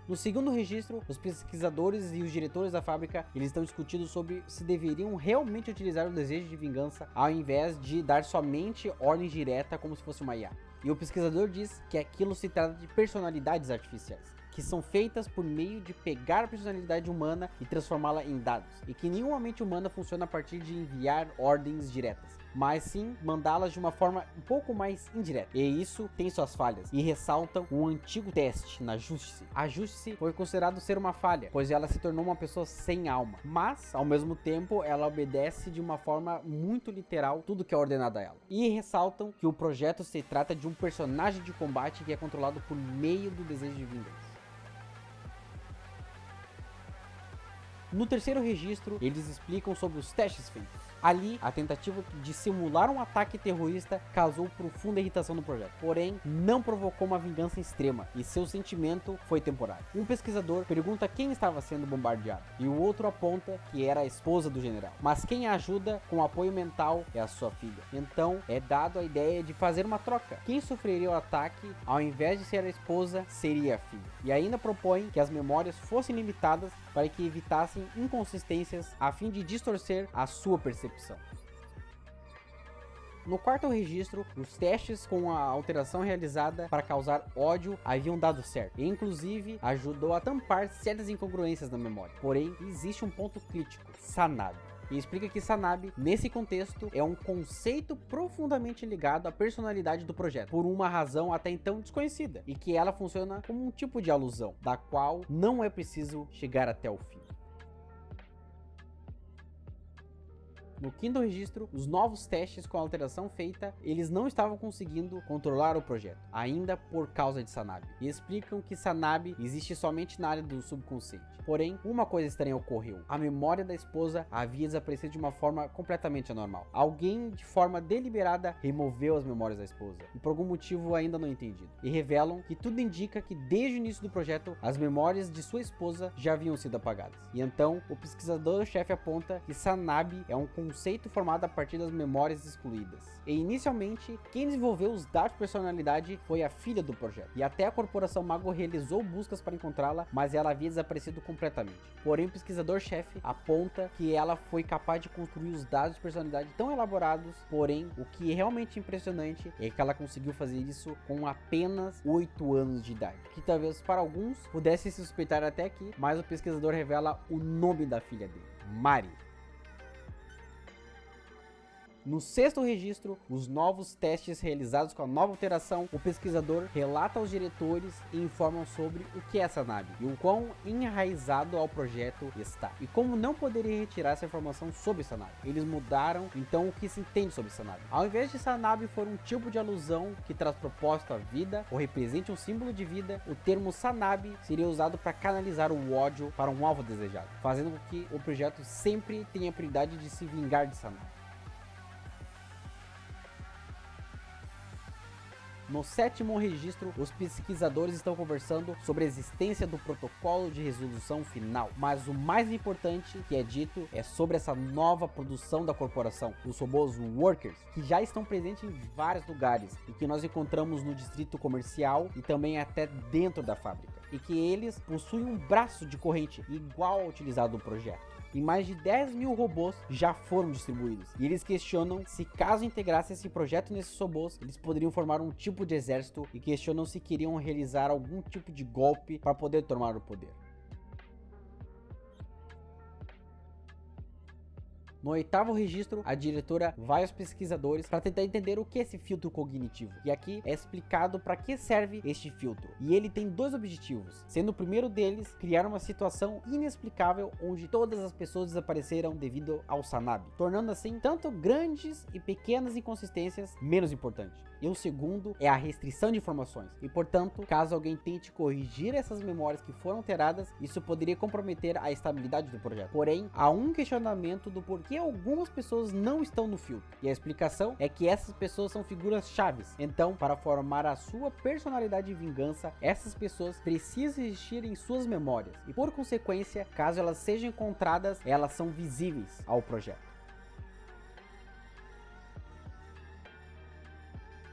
No segundo registro, os pesquisadores e os diretores da fábrica, eles estão discutindo sobre se deveriam realmente utilizar o desejo de vingança ao invés de dar somente ordens diretas como se fosse uma IA. E o pesquisador diz que aquilo se trata de personalidades artificiais, que são feitas por meio de pegar a personalidade humana e transformá-la em dados, e que nenhuma mente humana funciona a partir de enviar ordens diretas, mas sim mandá-las de uma forma um pouco mais indireta. E isso tem suas falhas, e ressaltam um antigo teste na Justice. A Justice foi considerado ser uma falha, pois ela se tornou uma pessoa sem alma, mas ao mesmo tempo ela obedece de uma forma muito literal tudo que é ordenado a ela. E ressaltam que o projeto se trata de um personagem de combate que é controlado por meio do desejo de vingança. No terceiro registro, eles explicam sobre os testes feitos. Ali, a tentativa de simular um ataque terrorista causou profunda irritação no projeto, porém, não provocou uma vingança extrema, e seu sentimento foi temporário. Um pesquisador pergunta quem estava sendo bombardeado, e o outro aponta que era a esposa do general. Mas quem a ajuda com apoio mental é a sua filha. Então, é dado a ideia de fazer uma troca. Quem sofreria o ataque, ao invés de ser a esposa, seria a filha. E ainda propõe que as memórias fossem limitadas para que evitassem inconsistências a fim de distorcer a sua percepção. No quarto registro, os testes com a alteração realizada para causar ódio haviam dado certo, e inclusive ajudou a tampar certas incongruências na memória. Porém, existe um ponto crítico: Sanabi. E explica que Sanabi, nesse contexto, é um conceito profundamente ligado à personalidade do projeto, por uma razão até então desconhecida, e que ela funciona como um tipo de alusão, da qual não é preciso chegar até o fim. No quinto registro, os novos testes com a alteração feita, eles não estavam conseguindo controlar o projeto, ainda por causa de Sanabi. E explicam que Sanabi existe somente na área do subconsciente. Porém, uma coisa estranha ocorreu. A memória da esposa havia desaparecido de uma forma completamente anormal. Alguém, de forma deliberada, removeu as memórias da esposa, e por algum motivo ainda não entendido. E revelam que tudo indica que desde o início do projeto, as memórias de sua esposa já haviam sido apagadas. E então, o pesquisador-chefe aponta que Sanabi é um conceito formado a partir das memórias excluídas. E inicialmente, quem desenvolveu os dados de personalidade foi a filha do projeto. E até a corporação Mago realizou buscas para encontrá-la, mas ela havia desaparecido completamente. Porém, o pesquisador-chefe aponta que ela foi capaz de construir os dados de personalidade tão elaborados, porém, o que é realmente impressionante é que ela conseguiu fazer isso com apenas 8 anos de idade. Que talvez para alguns pudesse se suspeitar até aqui, mas o pesquisador revela o nome da filha dele: Mari. No sexto registro, os novos testes realizados com a nova alteração, o pesquisador relata aos diretores e informam sobre o que é Sanabi e o quão enraizado ao projeto está, e como não poderia retirar essa informação sobre Sanabi. Eles mudaram então o que se entende sobre Sanabi. Ao invés de Sanabi for um tipo de alusão que traz propósito à vida ou represente um símbolo de vida, o termo Sanabi seria usado para canalizar o ódio para um alvo desejado, fazendo com que o projeto sempre tenha a prioridade de se vingar de Sanabi. No 7º registro, os pesquisadores estão conversando sobre a existência do protocolo de resolução final, mas o mais importante que é dito é sobre essa nova produção da corporação, os robôs Workers, que já estão presentes em vários lugares e que nós encontramos no distrito comercial e também até dentro da fábrica, e que eles possuem um braço de corrente igual ao utilizado no projeto. E mais de 10 mil robôs já foram distribuídos. E eles questionam se caso integrasse esse projeto nesses robôs, eles poderiam formar um tipo de exército, e questionam se queriam realizar algum tipo de golpe para poder tomar o poder. No 8º registro, a diretora vai aos pesquisadores para tentar entender o que é esse filtro cognitivo. E aqui é explicado para que serve este filtro. E ele tem 2 objetivos, sendo o primeiro deles criar uma situação inexplicável onde todas as pessoas desapareceram devido ao Sanabi, tornando assim tanto grandes e pequenas inconsistências menos importantes. E o segundo é a restrição de informações. E portanto, caso alguém tente corrigir essas memórias que foram alteradas, isso poderia comprometer a estabilidade do projeto. Porém, há um questionamento do porquê algumas pessoas não estão no filtro. E a explicação é que essas pessoas são figuras chaves. Então, para formar a sua personalidade de vingança, essas pessoas precisam existir em suas memórias. E por consequência, caso elas sejam encontradas, elas são visíveis ao projeto.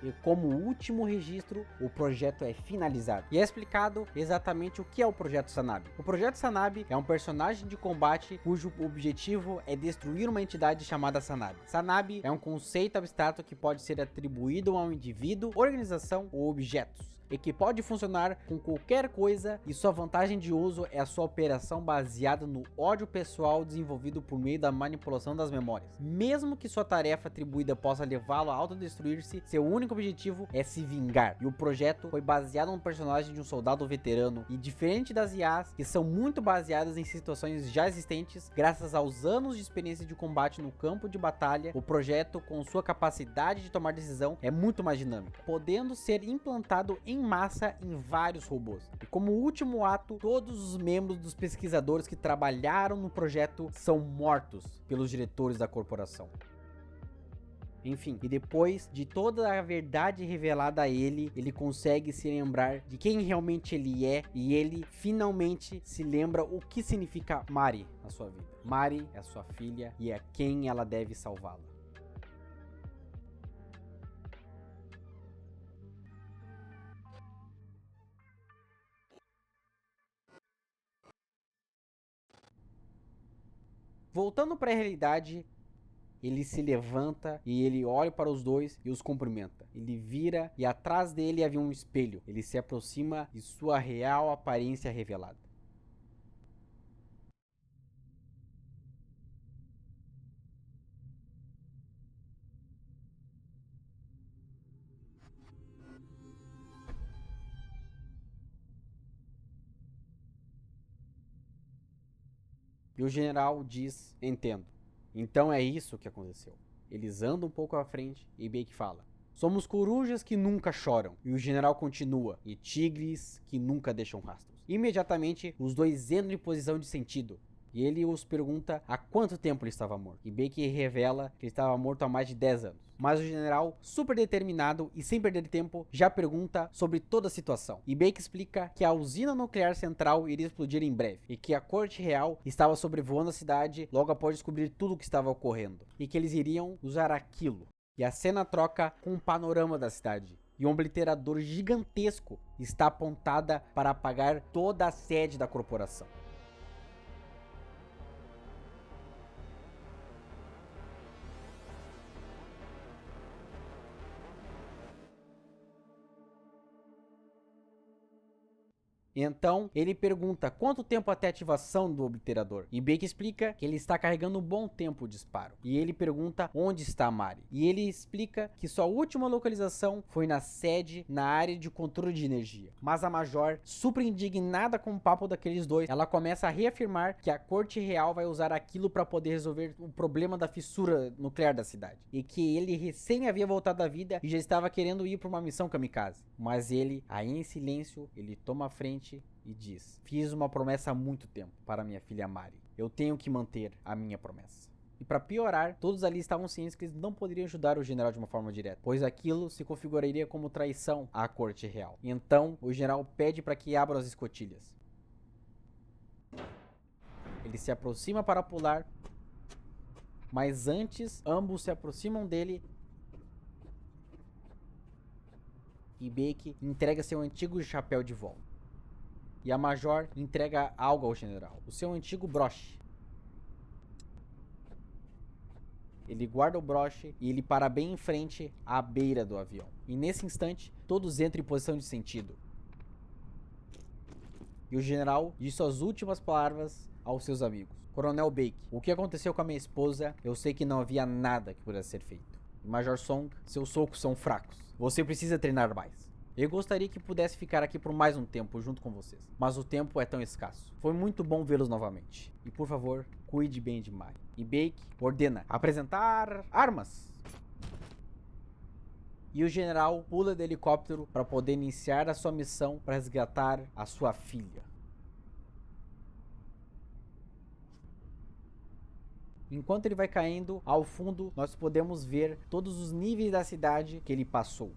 E como último registro, o projeto é finalizado. E é explicado exatamente o que é o Projeto Sanabi. O Projeto Sanabi é um personagem de combate cujo objetivo é destruir uma entidade chamada Sanabi. Sanabi é um conceito abstrato que pode ser atribuído a um indivíduo, organização ou objetos, e que pode funcionar com qualquer coisa, e sua vantagem de uso é a sua operação baseada no ódio pessoal desenvolvido por meio da manipulação das memórias. Mesmo que sua tarefa atribuída possa levá-lo a autodestruir-se, seu único objetivo é se vingar. E o projeto foi baseado no personagem de um soldado veterano, e diferente das IAs, que são muito baseadas em situações já existentes, graças aos anos de experiência de combate no campo de batalha, o projeto, com sua capacidade de tomar decisão, é muito mais dinâmica, podendo ser implantado em massa em vários robôs. E como último ato, todos os membros dos pesquisadores que trabalharam no projeto são mortos pelos diretores da corporação. Enfim, e depois de toda a verdade revelada a ele, ele consegue se lembrar de quem realmente ele é, e ele finalmente se lembra o que significa Mari na sua vida. Mari é a sua filha e é quem ela deve salvá-la. Voltando para a realidade, ele se levanta e ele olha para os dois e os cumprimenta. Ele vira e atrás dele havia um espelho. Ele se aproxima e sua real aparência é revelada. E o general diz: entendo. Então é isso que aconteceu. Eles andam um pouco à frente e Bake fala: somos corujas que nunca choram. E o general continua: e tigres que nunca deixam rastros. Imediatamente os dois entram em posição de sentido. E ele os pergunta há quanto tempo ele estava morto. E Bake revela que ele estava morto há mais de 10 anos. Mas o general, super determinado e sem perder tempo, já pergunta sobre toda a situação. E Bake explica que a usina nuclear central iria explodir em breve, e que a corte real estava sobrevoando a cidade logo após descobrir tudo o que estava ocorrendo, e que eles iriam usar aquilo. E a cena troca com um panorama da cidade, e um obliterador gigantesco está apontada para apagar toda a sede da corporação. Então, ele pergunta quanto tempo até a ativação do obliterador. E Bake explica que ele está carregando um bom tempo o disparo. E ele pergunta onde está a Mari. E ele explica que sua última localização foi na sede, na área de controle de energia. Mas a Major, super indignada com o papo daqueles dois, ela começa a reafirmar que a corte real vai usar aquilo para poder resolver o problema da fissura nuclear da cidade. E que ele recém havia voltado à vida e já estava querendo ir para uma missão kamikaze. Mas ele, aí em silêncio, ele toma a frente e diz: fiz uma promessa há muito tempo para minha filha Mari. Eu tenho que manter a minha promessa. E para piorar, todos ali estavam cientes que eles não poderiam ajudar o general de uma forma direta, pois aquilo se configuraria como traição à corte real. Então, o general pede para que abram as escotilhas. Ele se aproxima para pular, mas antes, ambos se aproximam dele e Bake entrega seu antigo chapéu de volta. E a Major entrega algo ao general, o seu antigo broche. Ele guarda o broche e ele para bem em frente à beira do avião. E nesse instante, todos entram em posição de sentido. E o general diz suas últimas palavras aos seus amigos. Coronel Bake, o que aconteceu com a minha esposa, eu sei que não havia nada que pudesse ser feito. E Major Song, seus socos são fracos. Você precisa treinar mais. Eu gostaria que pudesse ficar aqui por mais um tempo junto com vocês, mas o tempo é tão escasso. Foi muito bom vê-los novamente. E por favor, cuide bem de Mari. E Bake ordena apresentar armas. E o general pula do helicóptero para poder iniciar a sua missão para resgatar a sua filha. Enquanto ele vai caindo, ao fundo nós podemos ver todos os níveis da cidade que ele passou.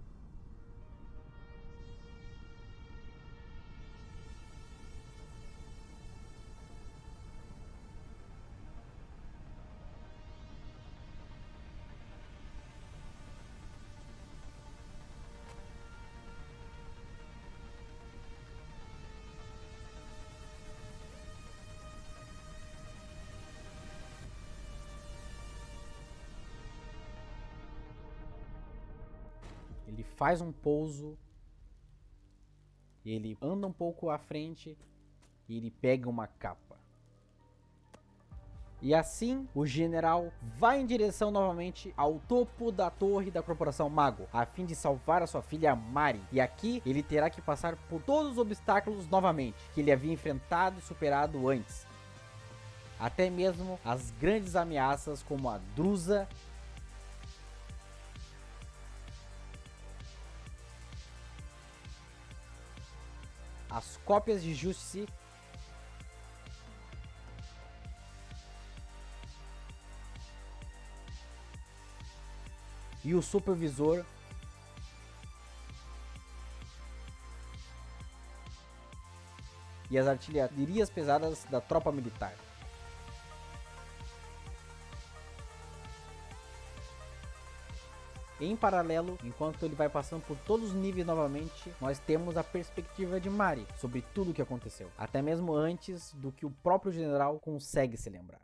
Ele faz um pouso, ele anda um pouco à frente e ele pega uma capa. E assim, o general vai em direção novamente ao topo da torre da Corporação Mago, a fim de salvar a sua filha Mari. E aqui, ele terá que passar por todos os obstáculos novamente, que ele havia enfrentado e superado antes. Até mesmo as grandes ameaças como a Drusa, as cópias de Justice e o supervisor e as artilharias pesadas da tropa militar. Em paralelo, enquanto ele vai passando por todos os níveis novamente, nós temos a perspectiva de Mari sobre tudo o que aconteceu, até mesmo antes do que o próprio general consegue se lembrar.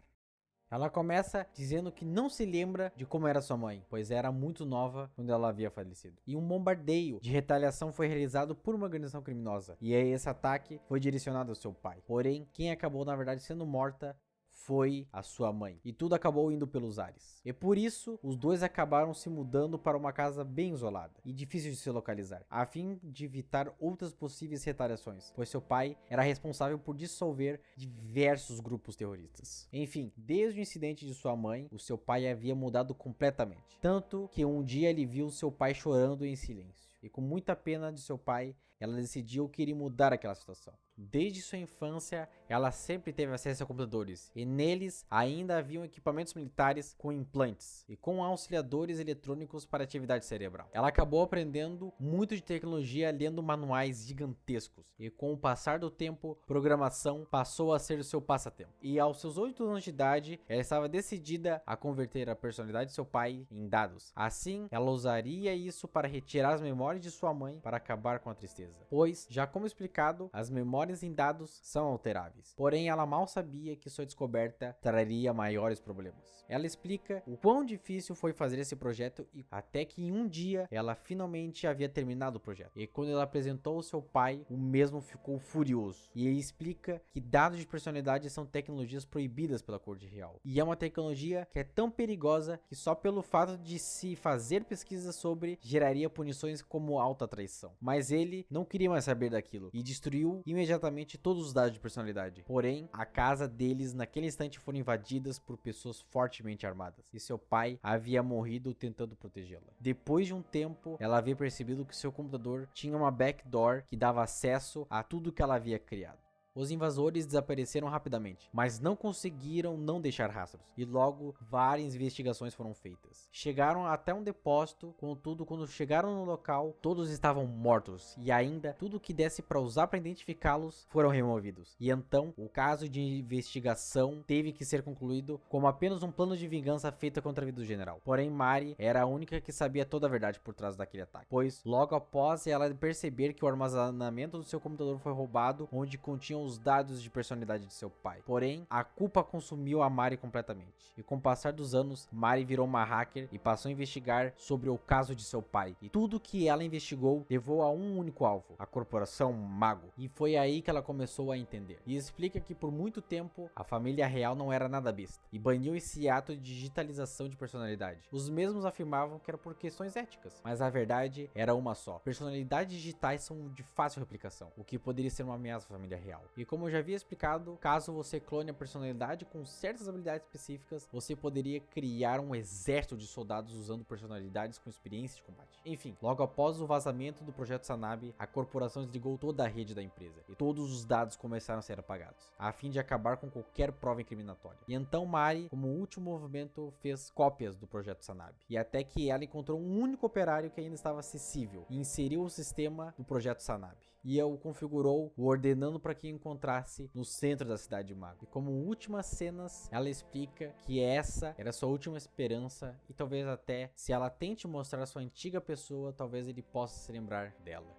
Ela começa dizendo que não se lembra de como era sua mãe, pois era muito nova quando ela havia falecido. E um bombardeio de retaliação foi realizado por uma organização criminosa, e aí esse ataque foi direcionado ao seu pai. Porém, quem acabou na verdade sendo morta foi a sua mãe. E tudo acabou indo pelos ares. E por isso, os dois acabaram se mudando para uma casa bem isolada e difícil de se localizar, a fim de evitar outras possíveis retaliações, pois seu pai era responsável por dissolver diversos grupos terroristas. Enfim, desde o incidente de sua mãe, o seu pai havia mudado completamente. Tanto que um dia ele viu seu pai chorando em silêncio. E com muita pena de seu pai, ela decidiu que iria mudar aquela situação. Desde sua infância, ela sempre teve acesso a computadores, e neles ainda haviam equipamentos militares com implantes e com auxiliadores eletrônicos para atividade cerebral. Ela acabou aprendendo muito de tecnologia lendo manuais gigantescos, e com o passar do tempo, programação passou a ser o seu passatempo. E aos seus 8 anos de idade, ela estava decidida a converter a personalidade de seu pai em dados. Assim, ela usaria isso para retirar as memórias de sua mãe para acabar com a tristeza. Pois, já como explicado, as memórias em dados são alteráveis. Porém, ela mal sabia que sua descoberta traria maiores problemas. Ela explica o quão difícil foi fazer esse projeto e até que em um dia ela finalmente havia terminado o projeto. E quando ela apresentou ao seu pai, o mesmo ficou furioso. E ele explica que dados de personalidade são tecnologias proibidas pela corte real. E é uma tecnologia que é tão perigosa que só pelo fato de se fazer pesquisas sobre geraria punições como alta traição. Mas ele não queria mais saber daquilo e destruiu imediatamente todos os dados de personalidade. Porém, a casa deles naquele instante foram invadidas por pessoas fortemente armadas e seu pai havia morrido tentando protegê-la. Depois de um tempo, ela havia percebido que seu computador tinha uma backdoor que dava acesso a tudo que ela havia criado. Os invasores desapareceram rapidamente, mas não conseguiram não deixar rastros, e logo várias investigações foram feitas. Chegaram até um depósito, contudo quando chegaram no local, todos estavam mortos, e ainda tudo que desse para usar para identificá-los foram removidos. E então, o caso de investigação teve que ser concluído como apenas um plano de vingança feita contra a vida do general. Porém, Mari era a única que sabia toda a verdade por trás daquele ataque, pois logo após ela perceber que o armazenamento do seu computador foi roubado, onde continham os dados de personalidade de seu pai. Porém, a culpa consumiu a Mari completamente. E com o passar dos anos, Mari virou uma hacker e passou a investigar sobre o caso de seu pai. E tudo que ela investigou levou a um único alvo, a corporação Mago. E foi aí que ela começou a entender. E explica que por muito tempo, a família real não era nada besta. E baniu esse ato de digitalização de personalidade. Os mesmos afirmavam que era por questões éticas. Mas a verdade era uma só. Personalidades digitais são de fácil replicação, o que poderia ser uma ameaça à família real. E como eu já havia explicado, caso você clone a personalidade com certas habilidades específicas, você poderia criar um exército de soldados usando personalidades com experiência de combate. Enfim, logo após o vazamento do projeto Sanabi, a corporação desligou toda a rede da empresa e todos os dados começaram a ser apagados, a fim de acabar com qualquer prova incriminatória. E então Mari, como último movimento, fez cópias do projeto Sanabi, e até que ela encontrou um único operário que ainda estava acessível e inseriu o sistema do projeto Sanabi. E o configurou, o ordenando para que encontrasse no centro da cidade de Mago. E como últimas cenas, ela explica que essa era sua última esperança e talvez até, se ela tente mostrar sua antiga pessoa, talvez ele possa se lembrar dela.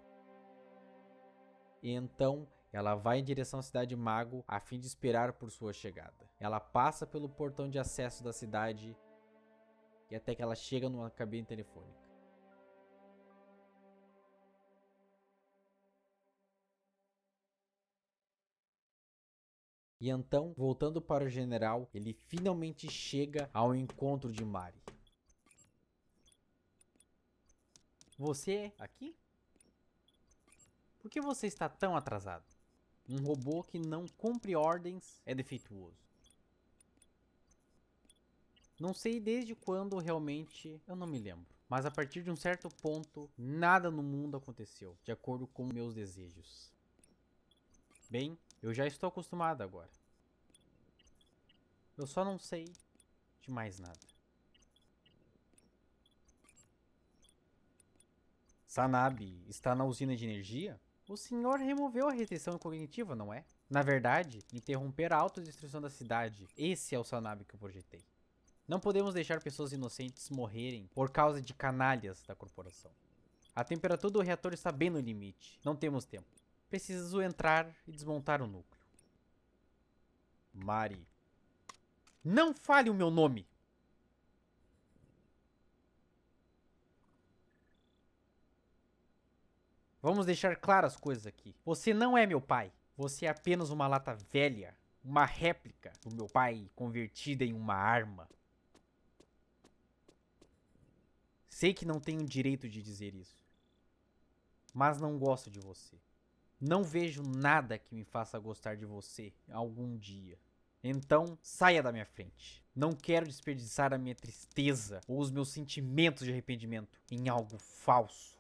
E então, ela vai em direção à cidade de Mago a fim de esperar por sua chegada. Ela passa pelo portão de acesso da cidade e até que ela chega numa cabine telefônica. E então, voltando para o general, ele finalmente chega ao encontro de Mari. Você aqui? Por que você está tão atrasado? Um robô que não cumpre ordens é defeituoso. Não sei desde quando realmente, eu não me lembro. Mas a partir de um certo ponto, nada no mundo aconteceu, de acordo com meus desejos. Bem, eu já estou acostumado agora. Eu só não sei de mais nada. Sanabi está na usina de energia? O senhor removeu a restrição cognitiva, não é? Na verdade, interromper a autodestruição da cidade. Esse é o Sanabi que eu projetei. Não podemos deixar pessoas inocentes morrerem por causa de canalhas da corporação. A temperatura do reator está bem no limite. Não temos tempo. Preciso entrar e desmontar o núcleo. Mari. Não fale o meu nome! Vamos deixar claras as coisas aqui. Você não é meu pai. Você é apenas uma lata velha. Uma réplica do meu pai convertida em uma arma. Sei que não tenho direito de dizer isso. Mas não gosto de você. Não vejo nada que me faça gostar de você algum dia. Então, saia da minha frente. Não quero desperdiçar a minha tristeza ou os meus sentimentos de arrependimento em algo falso.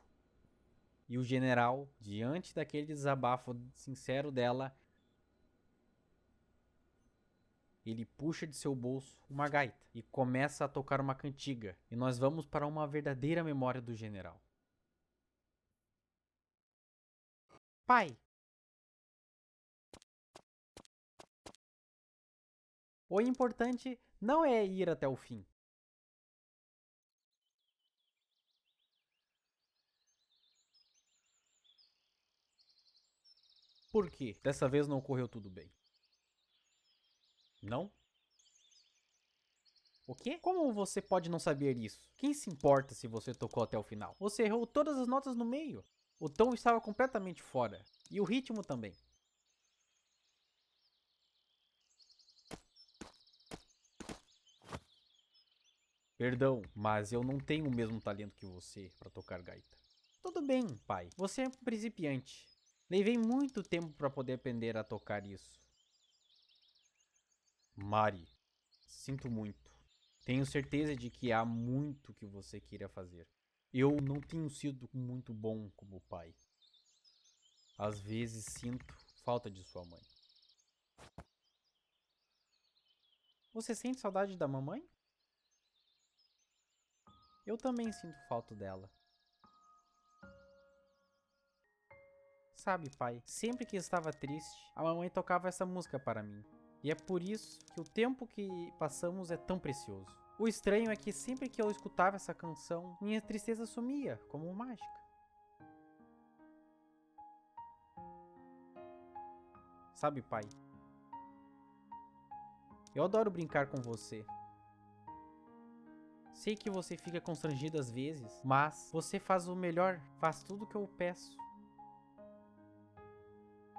E o general, diante daquele desabafo sincero dela, ele puxa de seu bolso uma gaita e começa a tocar uma cantiga. E nós vamos para uma verdadeira memória do general. Pai! O importante não é ir até o fim. Por quê? Dessa vez não ocorreu tudo bem. Não? O quê? Como você pode não saber isso? Quem se importa se você tocou até o final? Você errou todas as notas no meio. O tom estava completamente fora. E o ritmo também. Perdão, mas eu não tenho o mesmo talento que você para tocar gaita. Tudo bem, pai. Você é um principiante. Levei muito tempo para poder aprender a tocar isso. Mari, sinto muito. Tenho certeza de que há muito que você queira fazer. Eu não tenho sido muito bom como pai. Às vezes sinto falta de sua mãe. Você sente saudade da mamãe? Eu também sinto falta dela. Sabe, pai, sempre que estava triste, a mamãe tocava essa música para mim. E é por isso que o tempo que passamos é tão precioso. O estranho é que sempre que eu escutava essa canção, minha tristeza sumia, como mágica. Sabe, pai, eu adoro brincar com você. Sei que você fica constrangido às vezes, mas você faz o melhor, faz tudo o que eu peço.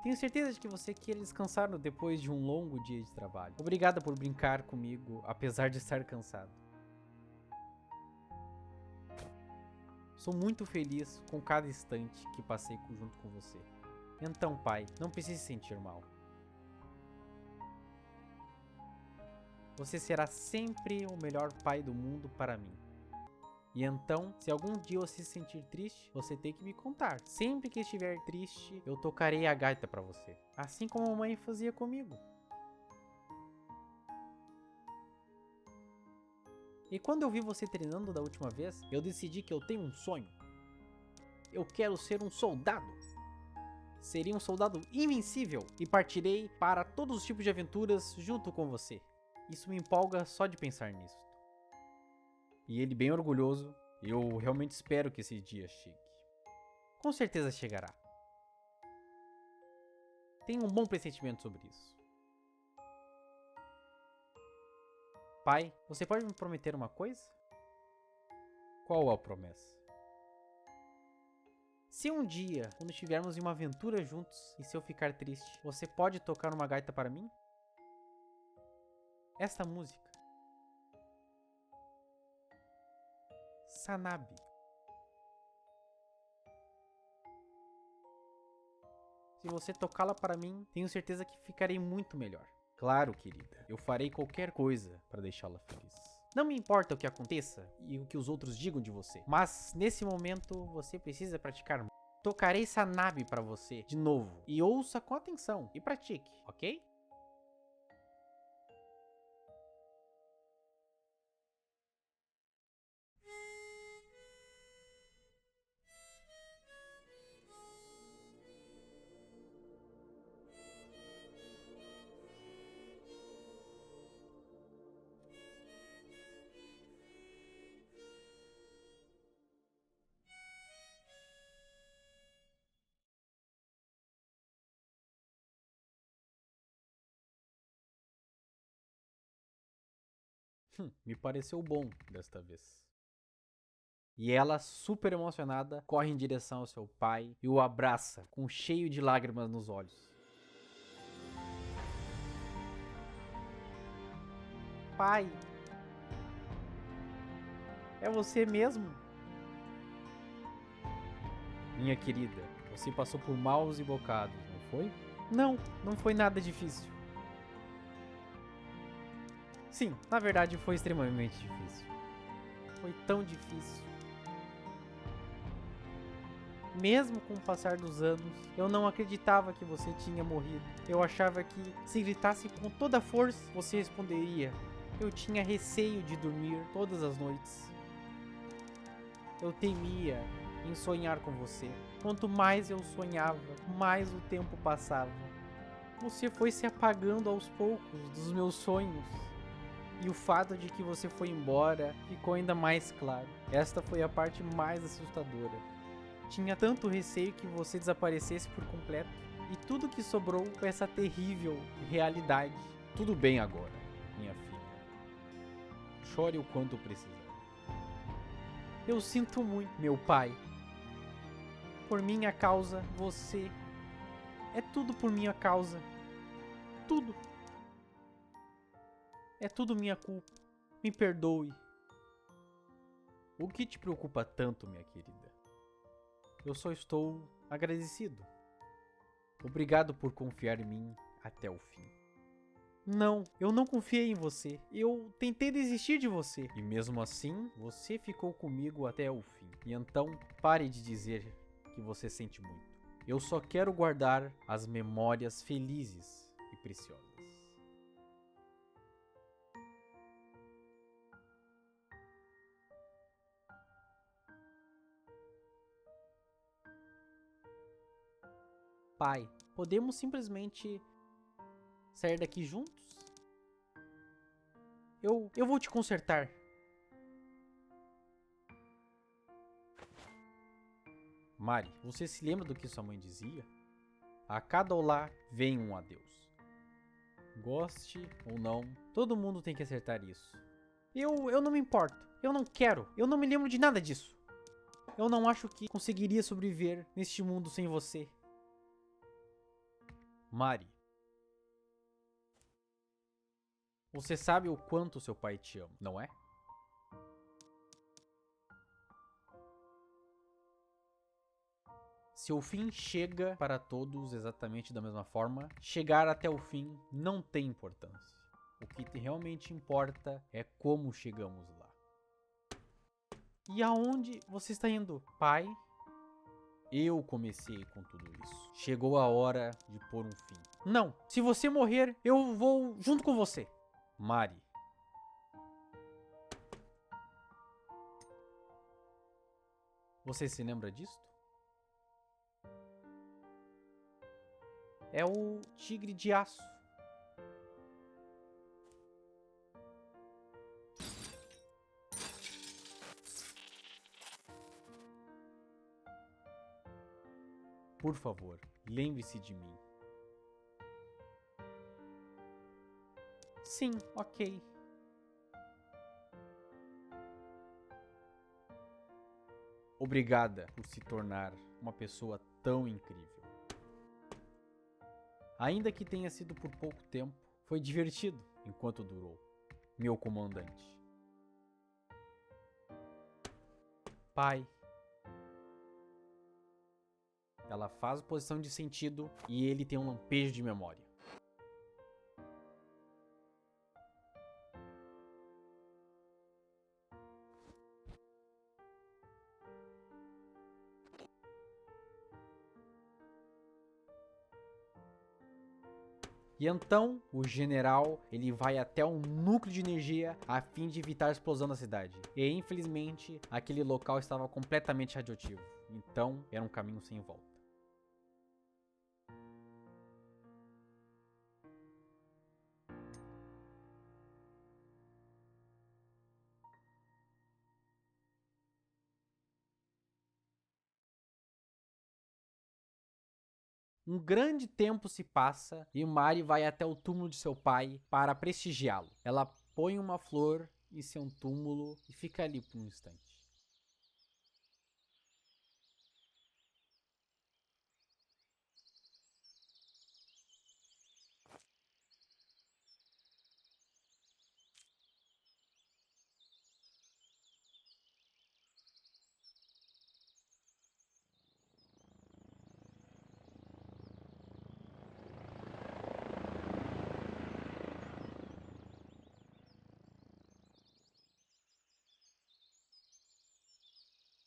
Tenho certeza de que você quer descansar depois de um longo dia de trabalho. Obrigada por brincar comigo, apesar de estar cansado. Sou muito feliz com cada instante que passei junto com você. Então, pai, não precise se sentir mal. Você será sempre o melhor pai do mundo para mim. E então, se algum dia você se sentir triste, você tem que me contar. Sempre que estiver triste, eu tocarei a gaita para você. Assim como a mamãe fazia comigo. E quando eu vi você treinando da última vez, eu decidi que eu tenho um sonho. Eu quero ser um soldado. Seria um soldado invencível e partirei para todos os tipos de aventuras junto com você. Isso me empolga só de pensar nisso. E ele bem orgulhoso, eu realmente espero que esse dia chegue. Com certeza chegará. Tenho um bom pressentimento sobre isso. Pai, você pode me prometer uma coisa? Qual a promessa? Se um dia, quando estivermos em uma aventura juntos e se eu ficar triste, você pode tocar uma gaita para mim? Esta música. Sanabe. Se você tocá-la para mim, tenho certeza que ficarei muito melhor. Claro, querida, eu farei qualquer coisa para deixá-la feliz. Não me importa o que aconteça e o que os outros digam de você, mas nesse momento você precisa praticar. Tocarei Sanabe para você de novo e ouça com atenção e pratique, ok? Me pareceu bom desta vez. E ela, super emocionada, corre em direção ao seu pai e o abraça, com cheio de lágrimas nos olhos. Pai, é você mesmo? Minha querida, você passou por maus e bocados, não foi? Não, não foi nada difícil. Sim, na verdade foi extremamente difícil. Foi tão difícil. Mesmo com o passar dos anos, eu não acreditava que você tinha morrido. Eu achava que, se gritasse com toda a força, você responderia. Eu tinha receio de dormir todas as noites. Eu temia em sonhar com você. Quanto mais eu sonhava, mais o tempo passava. Você foi se apagando aos poucos dos meus sonhos. E o fato de que você foi embora ficou ainda mais claro. Esta foi a parte mais assustadora. Tinha tanto receio que você desaparecesse por completo. E tudo que sobrou foi essa terrível realidade. Tudo bem agora, minha filha. Chore o quanto precisar. Eu sinto muito, meu pai. Por minha causa, você... É tudo por minha causa. Tudo. É tudo minha culpa. Me perdoe. O que te preocupa tanto, minha querida? Eu só estou agradecido. Obrigado por confiar em mim até o fim. Não, eu não confiei em você. Eu tentei desistir de você. E mesmo assim, você ficou comigo até o fim. E então, pare de dizer que você sente muito. Eu só quero guardar as memórias felizes e preciosas. Pai, podemos simplesmente sair daqui juntos? Eu vou te consertar. Mari, você se lembra do que sua mãe dizia? A cada olá vem um adeus. Goste ou não, todo mundo tem que acertar isso. Eu não me importo. Eu não quero. Eu não me lembro de nada disso. Eu não acho que conseguiria sobreviver neste mundo sem você. Mari, você sabe o quanto seu pai te ama, não é? Se o fim chega para todos exatamente da mesma forma, chegar até o fim não tem importância. O que realmente importa é como chegamos lá. E aonde você está indo, pai? Eu comecei com tudo isso. Chegou a hora de pôr um fim. Não, se você morrer, eu vou junto com você. Mari. Você se lembra disto? É o tigre de aço. Por favor, lembre-se de mim. Sim, ok. Obrigada por se tornar uma pessoa tão incrível. Ainda que tenha sido por pouco tempo, foi divertido enquanto durou, meu comandante. Pai. Ela faz posição de sentido e ele tem um lampejo de memória. E então, o general, ele vai até um núcleo de energia a fim de evitar a explosão da cidade. E infelizmente, aquele local estava completamente radioativo. Então, era um caminho sem volta. Um grande tempo se passa e Mari vai até o túmulo de seu pai para prestigiá-lo. Ela põe uma flor em seu túmulo e fica ali por um instante.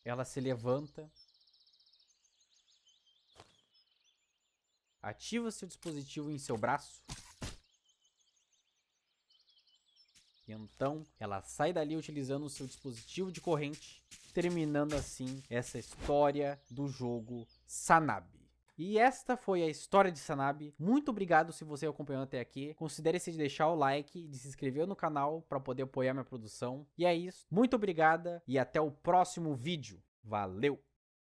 Ela se levanta, ativa seu dispositivo em seu braço. E então ela sai dali utilizando o seu dispositivo de corrente, terminando assim essa história do jogo Sanabi. E esta foi a história de Sanabi. Muito obrigado se você acompanhou até aqui. Considere-se de deixar o like e de se inscrever no canal para poder apoiar minha produção. E é isso. Muito obrigada e até o próximo vídeo. Valeu!